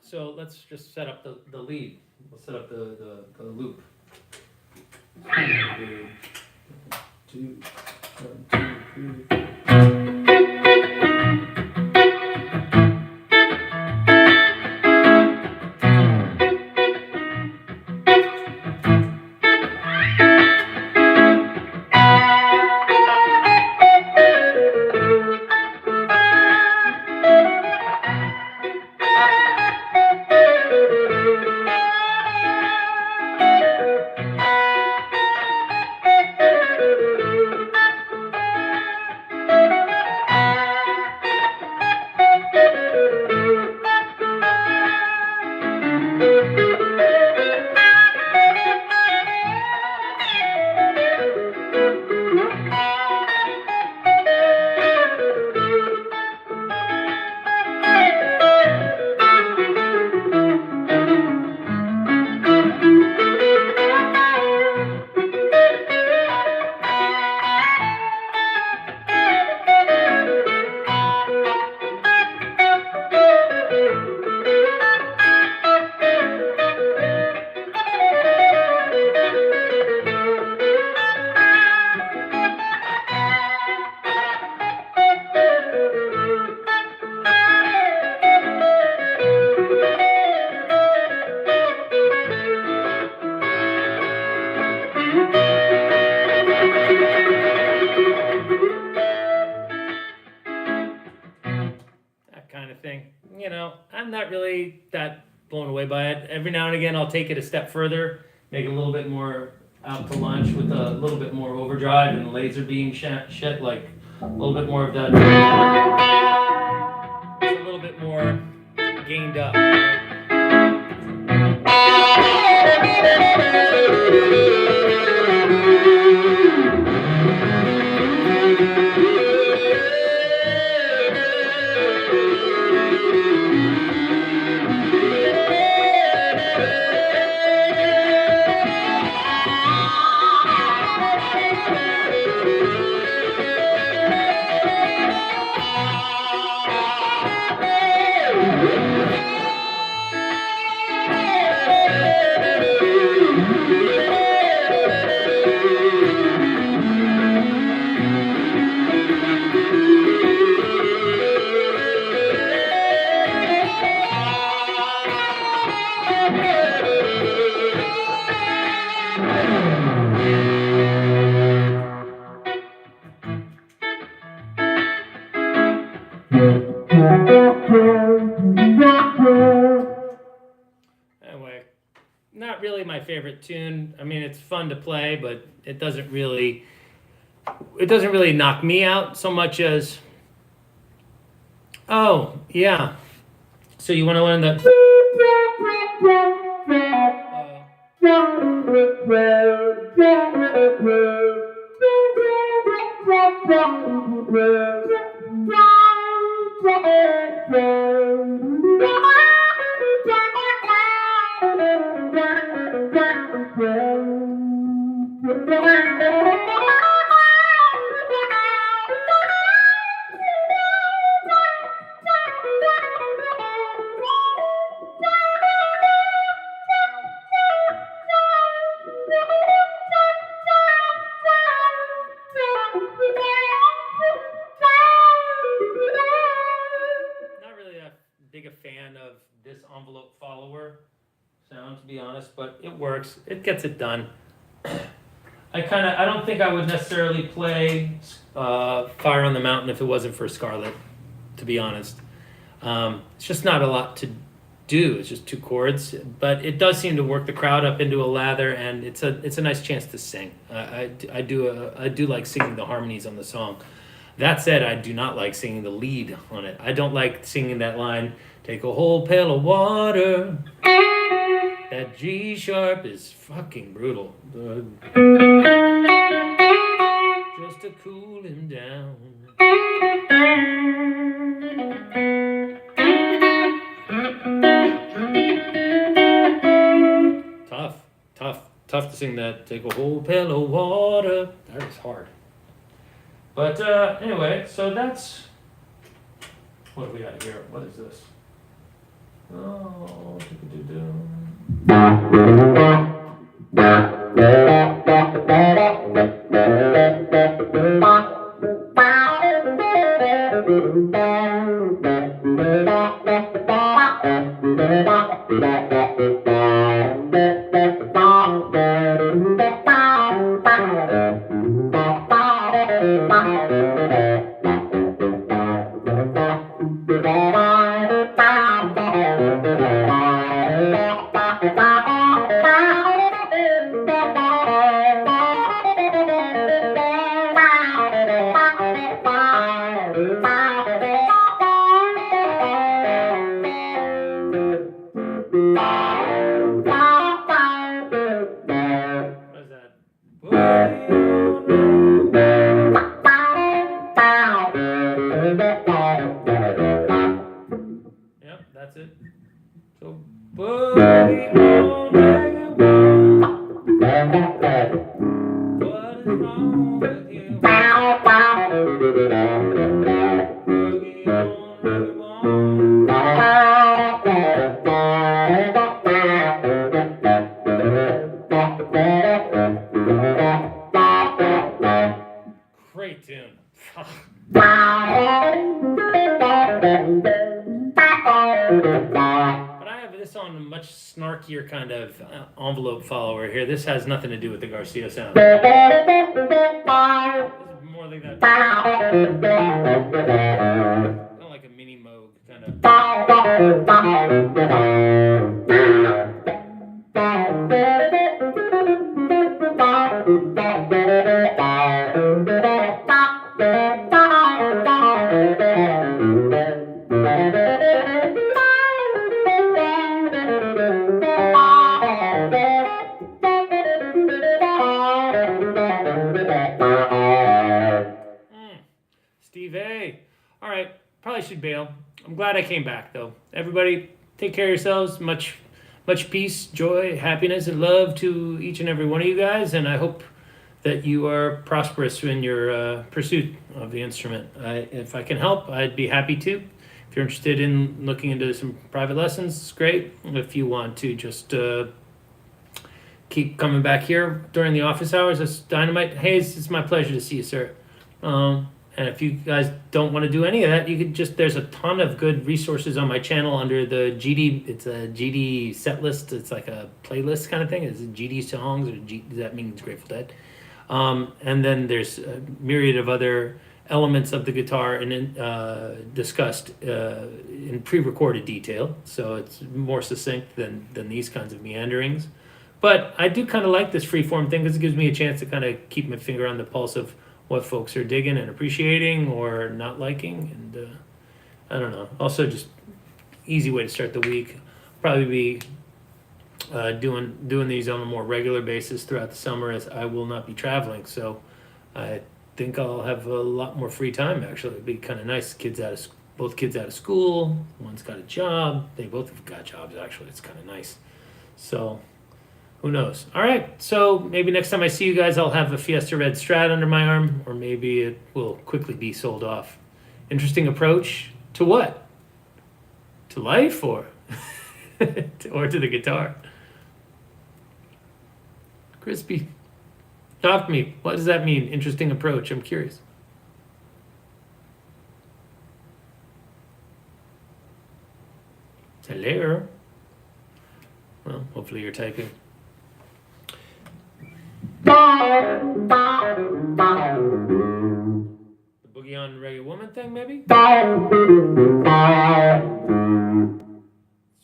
So let's just set up the lead. We'll set up the loop. 1, 2, 3. I'm not really that blown away by it. Every now and again, I'll take it a step further, make it a little bit more out to lunch with a little bit more overdrive and laser beam shit, like a little bit more of that. It's a little bit more gained up. Anyway, not really my favorite tune. I mean, it's fun to play, but it doesn't really knock me out so much as, oh yeah. So you want to learn the big a fan of this envelope follower sound, to be honest, but it works. It gets it done. I don't think I would necessarily play Fire on the Mountain if it wasn't for Scarlet, to be honest. It's just not a lot to do. It's just 2 chords, but it does seem to work the crowd up into a lather, and it's a nice chance to sing. I do like singing the harmonies on the song. That said, I do not like singing the lead on it. I don't like singing that line, take a whole pail of water. That G sharp is fucking brutal. Just to cool him down. Tough to sing that, take a whole pail of water. That is hard. But anyway, so that's, what do we got here? What is this? Oh, Yep, that's it. So, boogie on what is wrong with you? Boogie on. Great tune. But I have this on a much snarkier kind of envelope follower here. This has nothing to do with the Garcia sound. This is more like that. Kind of like a mini Moog kind of. Steve A. All right, probably should bail. I'm glad I came back though. Everybody, take care of yourselves. Much peace, joy, happiness, and love to each and every one of you guys. And I hope that you are prosperous in your pursuit of the instrument. If I can help, I'd be happy to. If you're interested in looking into some private lessons, it's great. If you want to just keep coming back here during the office hours, that's dynamite. Hayes, it's my pleasure to see you, sir. And if you guys don't want to do any of that, you could just, there's a ton of good resources on my channel under the GD, it's a GD set list. It's like a playlist kind of thing. Is it GD songs, or does that mean it's Grateful Dead? And then there's a myriad of other elements of the guitar and discussed in pre-recorded detail. So it's more succinct than these kinds of meanderings. But I do kind of like this freeform thing because it gives me a chance to kind of keep my finger on the pulse of what folks are digging and appreciating or not liking. And I don't know. Also, just easy way to start the week. Probably be doing these on a more regular basis throughout the summer, as I will not be traveling. So I think I'll have a lot more free time. Actually, it'd be kind of nice. Both kids out of school. One's got a job. They both have got jobs. Actually, it's kind of nice. So. Who knows? All right, so maybe next time I see you guys, I'll have a Fiesta Red Strat under my arm, or maybe it will quickly be sold off. Interesting approach to what? To life, or or to the guitar? Crispy, talk to me. What does that mean? Interesting approach. I'm curious. Hello. Well, hopefully you're typing. The Boogie on Reggae Woman thing, maybe? It's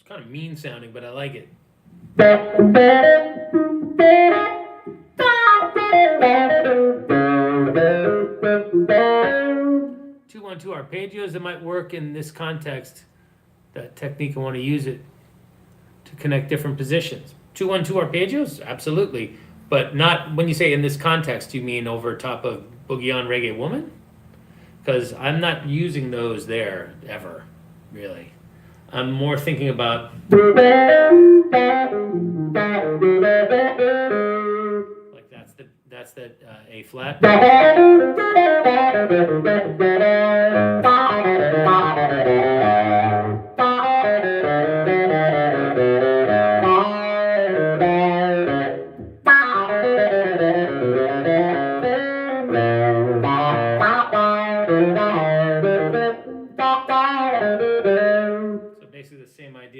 kind of mean sounding, but I like it. 2-1-2 arpeggios that might work in this context. That technique, I want to use it to connect different positions. 2-1-2 arpeggios? Absolutely. But not, when you say in this context, you mean over top of Boogie on Reggae Woman? Because I'm not using those there ever, really. I'm more thinking about like that's that A flat.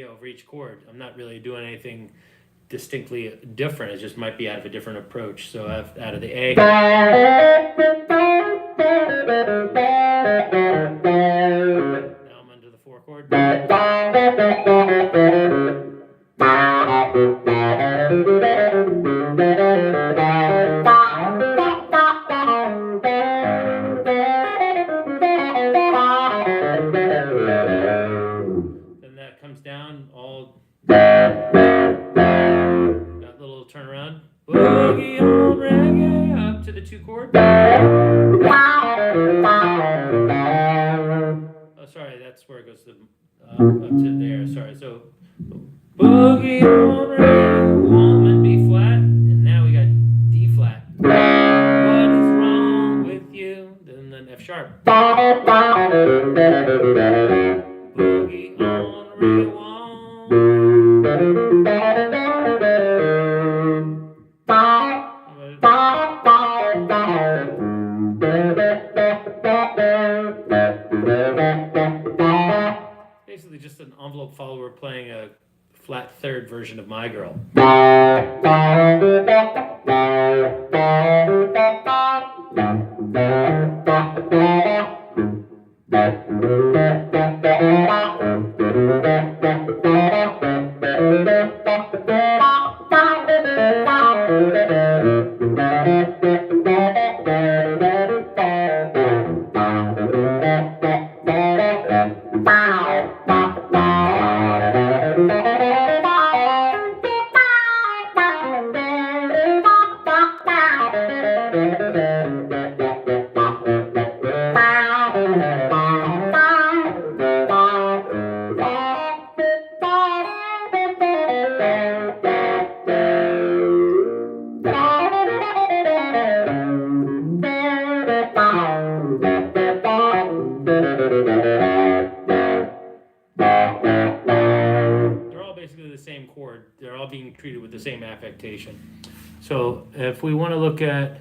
Over each chord. I'm not really doing anything distinctly different. It just might be out of a different approach. So I've out of the A. Now I'm under the 4 chord. Down all that little turnaround. Boogie on reggae up to the 2 chord. Oh, sorry, that's where it goes to up to there. Sorry, so boogie on reggae, woman, B flat, and now we got D flat. What is wrong with you? Then F sharp. Boogie on reggae. Basically just an envelope follower playing a flat third version of My Girl. treated with the same affectation. So if we want to look at,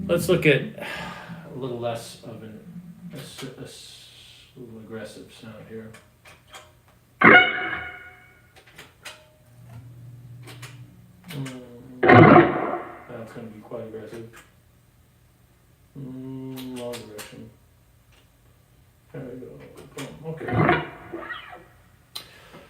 let's look at a little less of a little aggressive sound here. That's going to be quite aggressive. Long direction. There we go. Boom. Okay.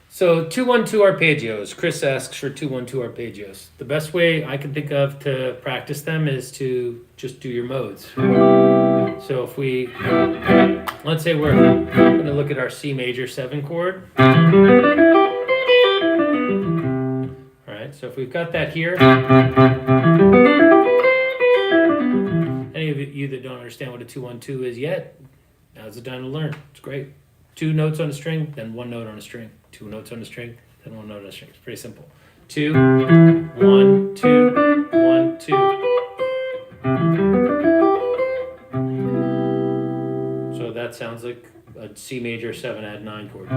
So 2-1-2 arpeggios. Chris asks for 2-1-2 arpeggios. The best way I can think of to practice them is to just do your modes. So if we, let's say we're going to look at our C major 7 chord. All right, so if we've got that here, any of you that don't understand what a 2-1-2 is yet, now's the time to learn. It's great. 2 notes on a string, then 1 note on a string. 2 notes on a string, then 1 note on a string. It's pretty simple. 2, 1, 2, 1, 2. So that sounds like a C major 7 add 9 chord.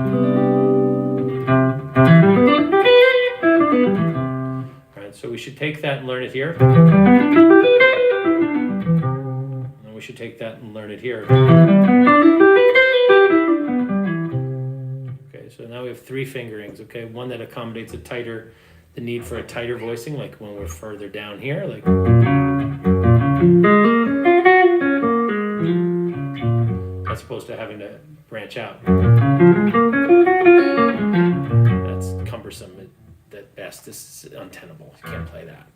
All right, so we should take that and learn it here. And we should take that and learn it here. So now we have 3 fingerings, okay? One that accommodates the need for a tighter voicing, like when we're further down here, like. As opposed to having to branch out. That's cumbersome at best. This is untenable. You can't play that.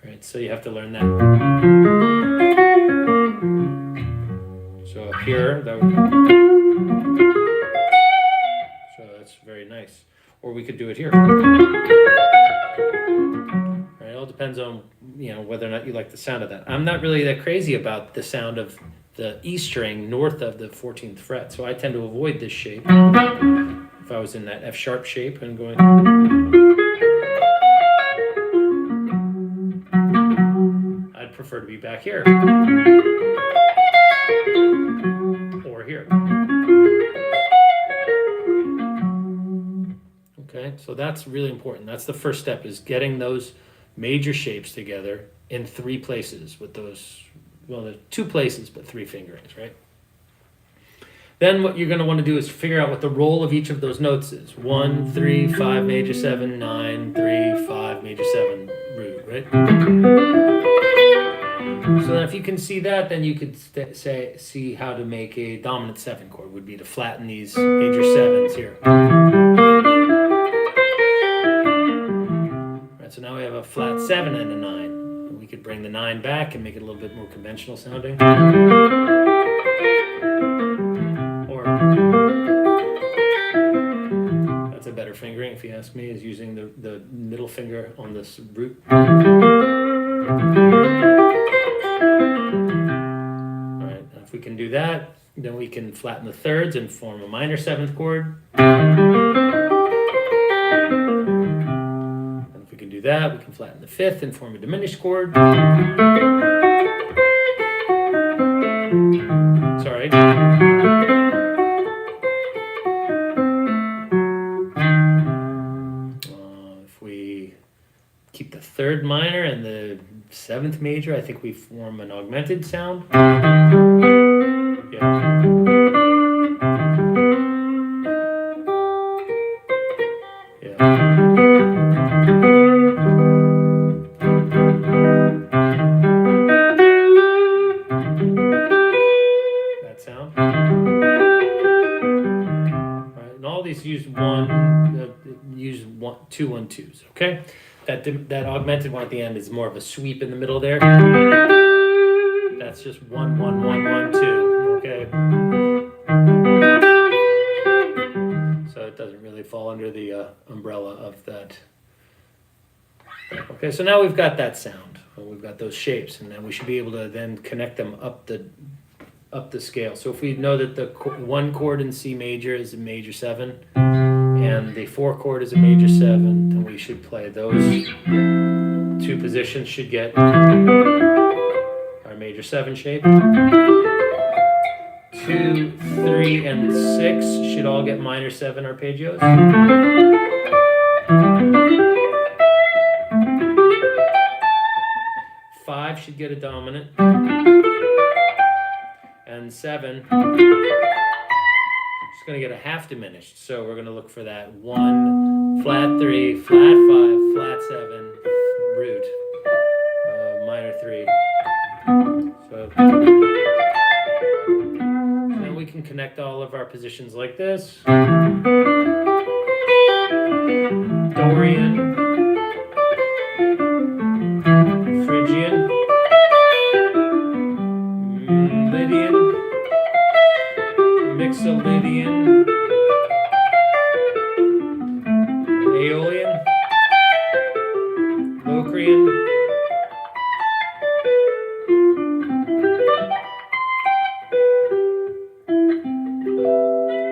All right, so you have to learn that. So up here, that would. That's very nice. Or we could do it here. Right, it all depends on whether or not you like the sound of that. I'm not really that crazy about the sound of the E string north of the 14th fret, so I tend to avoid this shape. If I was in that F sharp shape and going, I'd prefer to be back here or here. Okay, so that's really important. That's the first step, is getting those major shapes together in 3 places with those, well, there's 2 places, but 3 fingerings, right? Then what you're going to want to do is figure out what the role of each of those notes is. 1, 3, 5, major 7, 9, 3, 5, major 7, root, right? So then if you can see that, then you could see how to make a dominant 7 chord, would be to flatten these major 7s here. So now we have a flat 7 and a 9. We could bring the 9 back and make it a little bit more conventional sounding. Or that's a better fingering, if you ask me, is using the middle finger on this root. All right, if we can do that, then we can flatten the 3rds and form a minor 7th chord. That we can flatten the 5th and form a diminished chord. Sorry. If we keep the 3rd minor and the 7th major, I think we form an augmented sound. Yeah. Use 2-1-2s, okay? That augmented one at the end is more of a sweep in the middle there. That's just 1, 1, 1, 1, 2, okay? So it doesn't really fall under the umbrella of that. Okay, so now we've got that sound. We've got those shapes, and then we should be able to then connect them up the scale. So if we know that the 1 chord in C major is a major 7, and the 4 chord is a major 7, then we should play those 2 positions, should get our major 7 shape. 2, 3, and 6 should all get minor 7 arpeggios. should get a dominant. And 7 is going to get a half diminished. So we're going to look for that 1, flat 3, flat 5, flat 7, root, minor 3. So then we can connect all of our positions like this. Dorian, Phrygian, Lydian, Mixolydian, Aeolian, Locrian,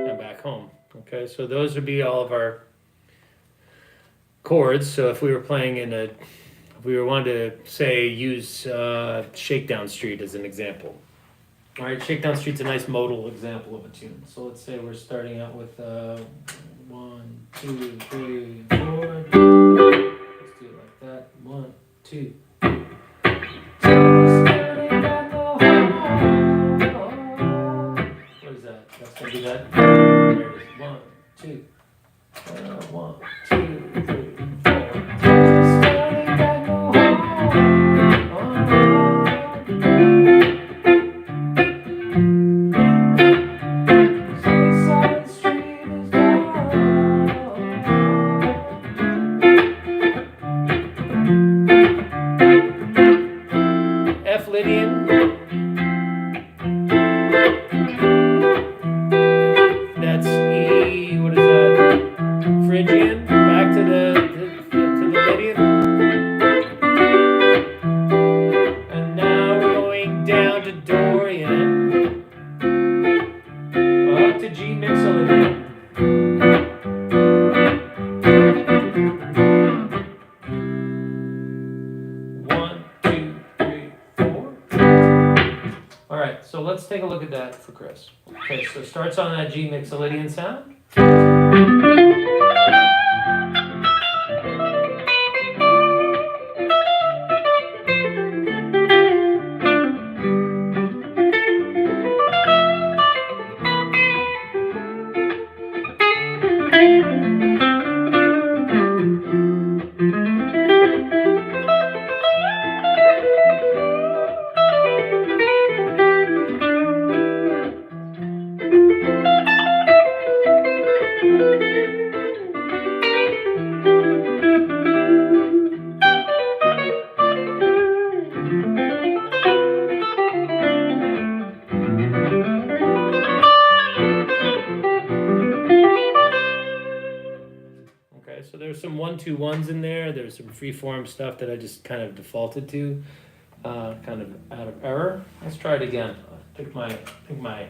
and back home. Okay, so those would be all of our chords. So if we were playing if we were wanting to say use Shakedown Street as an example. All right, Shakedown Street's a nice modal example of a tune. So let's say we're starting out with 1, 2, 3, 4. Let's do it like that. 1, 2. What is that? That's gonna be that. There it is. 1, 2. 1, 2, 3, 4. F Lydian. That's E. What is that? Phrygian. Back to the Lydian. And now we're going down to Dorian. Up to G Mixolydian. Alright, so let's take a look at that for Chris. Okay, so it starts on that G Mixolydian sound. So there's some 1-2-1s in there. There's some freeform stuff that I just kind of defaulted to, kind of out of error. Let's try it again. I think my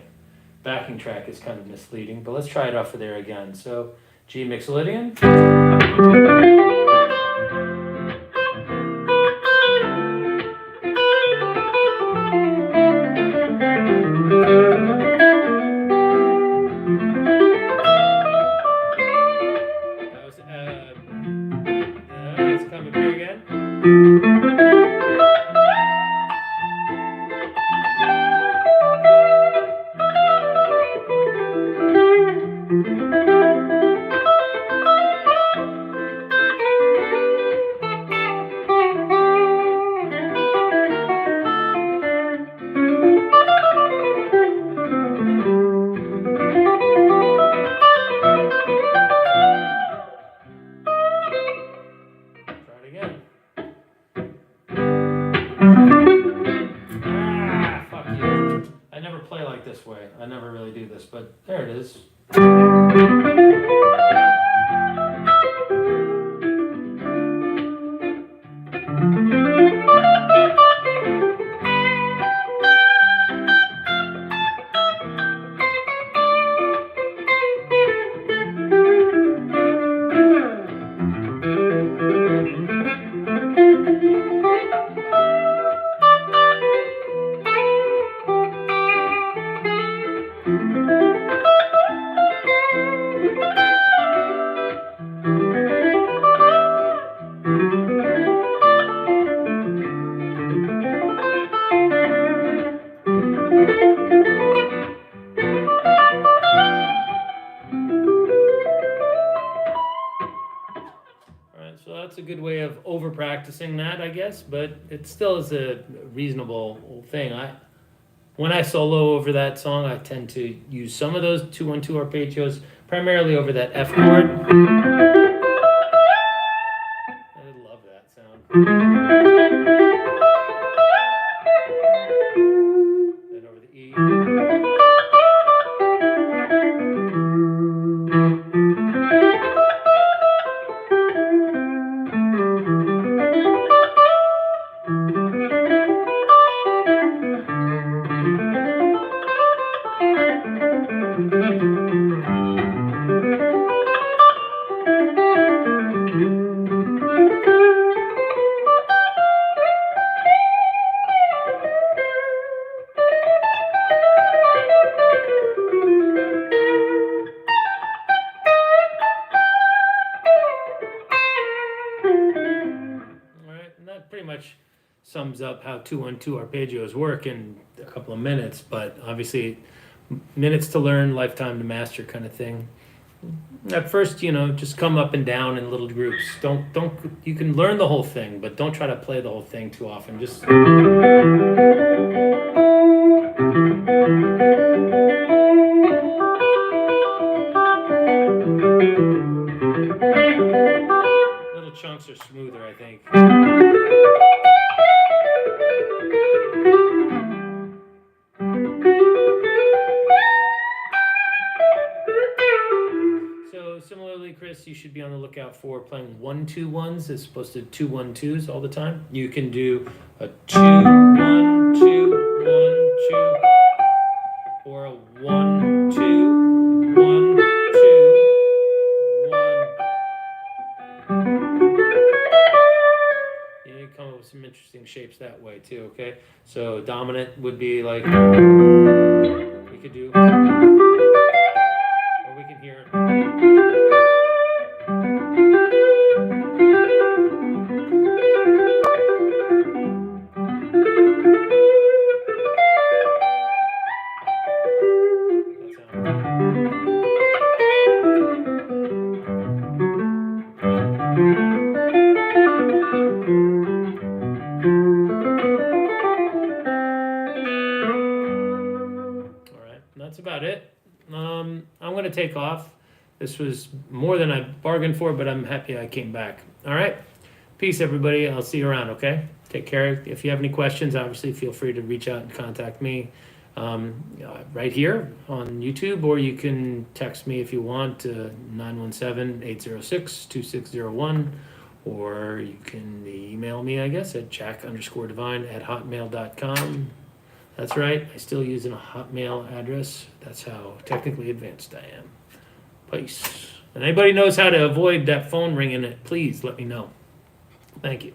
backing track is kind of misleading, but let's try it off of there again. So G Mixolydian. Let's come up here again. Fuck you. I never play like this way. I never really do this, but there it is. So that's a good way of over practicing that, I guess, but it still is a reasonable thing. When I solo over that song, I tend to use some of those 2-1-2 arpeggios, primarily over that F chord. I love that sound. Then over the E. Pretty much sums up how 2-1-2 arpeggios work in a couple of minutes, but obviously minutes to learn, lifetime to master kind of thing. At first, just come up and down in little groups. Don't you can learn the whole thing, but don't try to play the whole thing too often. Just little chunks are smoother, I think. Similarly, Chris, you should be on the lookout for playing 1-2-1s as opposed to 2-1-2s all the time. You can do a 2-1-2-1-2 or a 1-2-1-2-1. You come up with some interesting shapes that way too. Okay, so dominant would be like we could do, or we can hear. That's about it. I'm going to take off. This was more than I bargained for, but I'm happy I came back. All right. Peace, everybody. I'll see you around, okay? Take care. If you have any questions, obviously, feel free to reach out and contact me right here on YouTube, or you can text me if you want, 917-806-2601, or you can email me, I guess, at jack_divine@hotmail.com. That's right, I still use a Hotmail address. That's how technically advanced I am. Peace. And anybody knows how to avoid that phone ringing, please let me know. Thank you.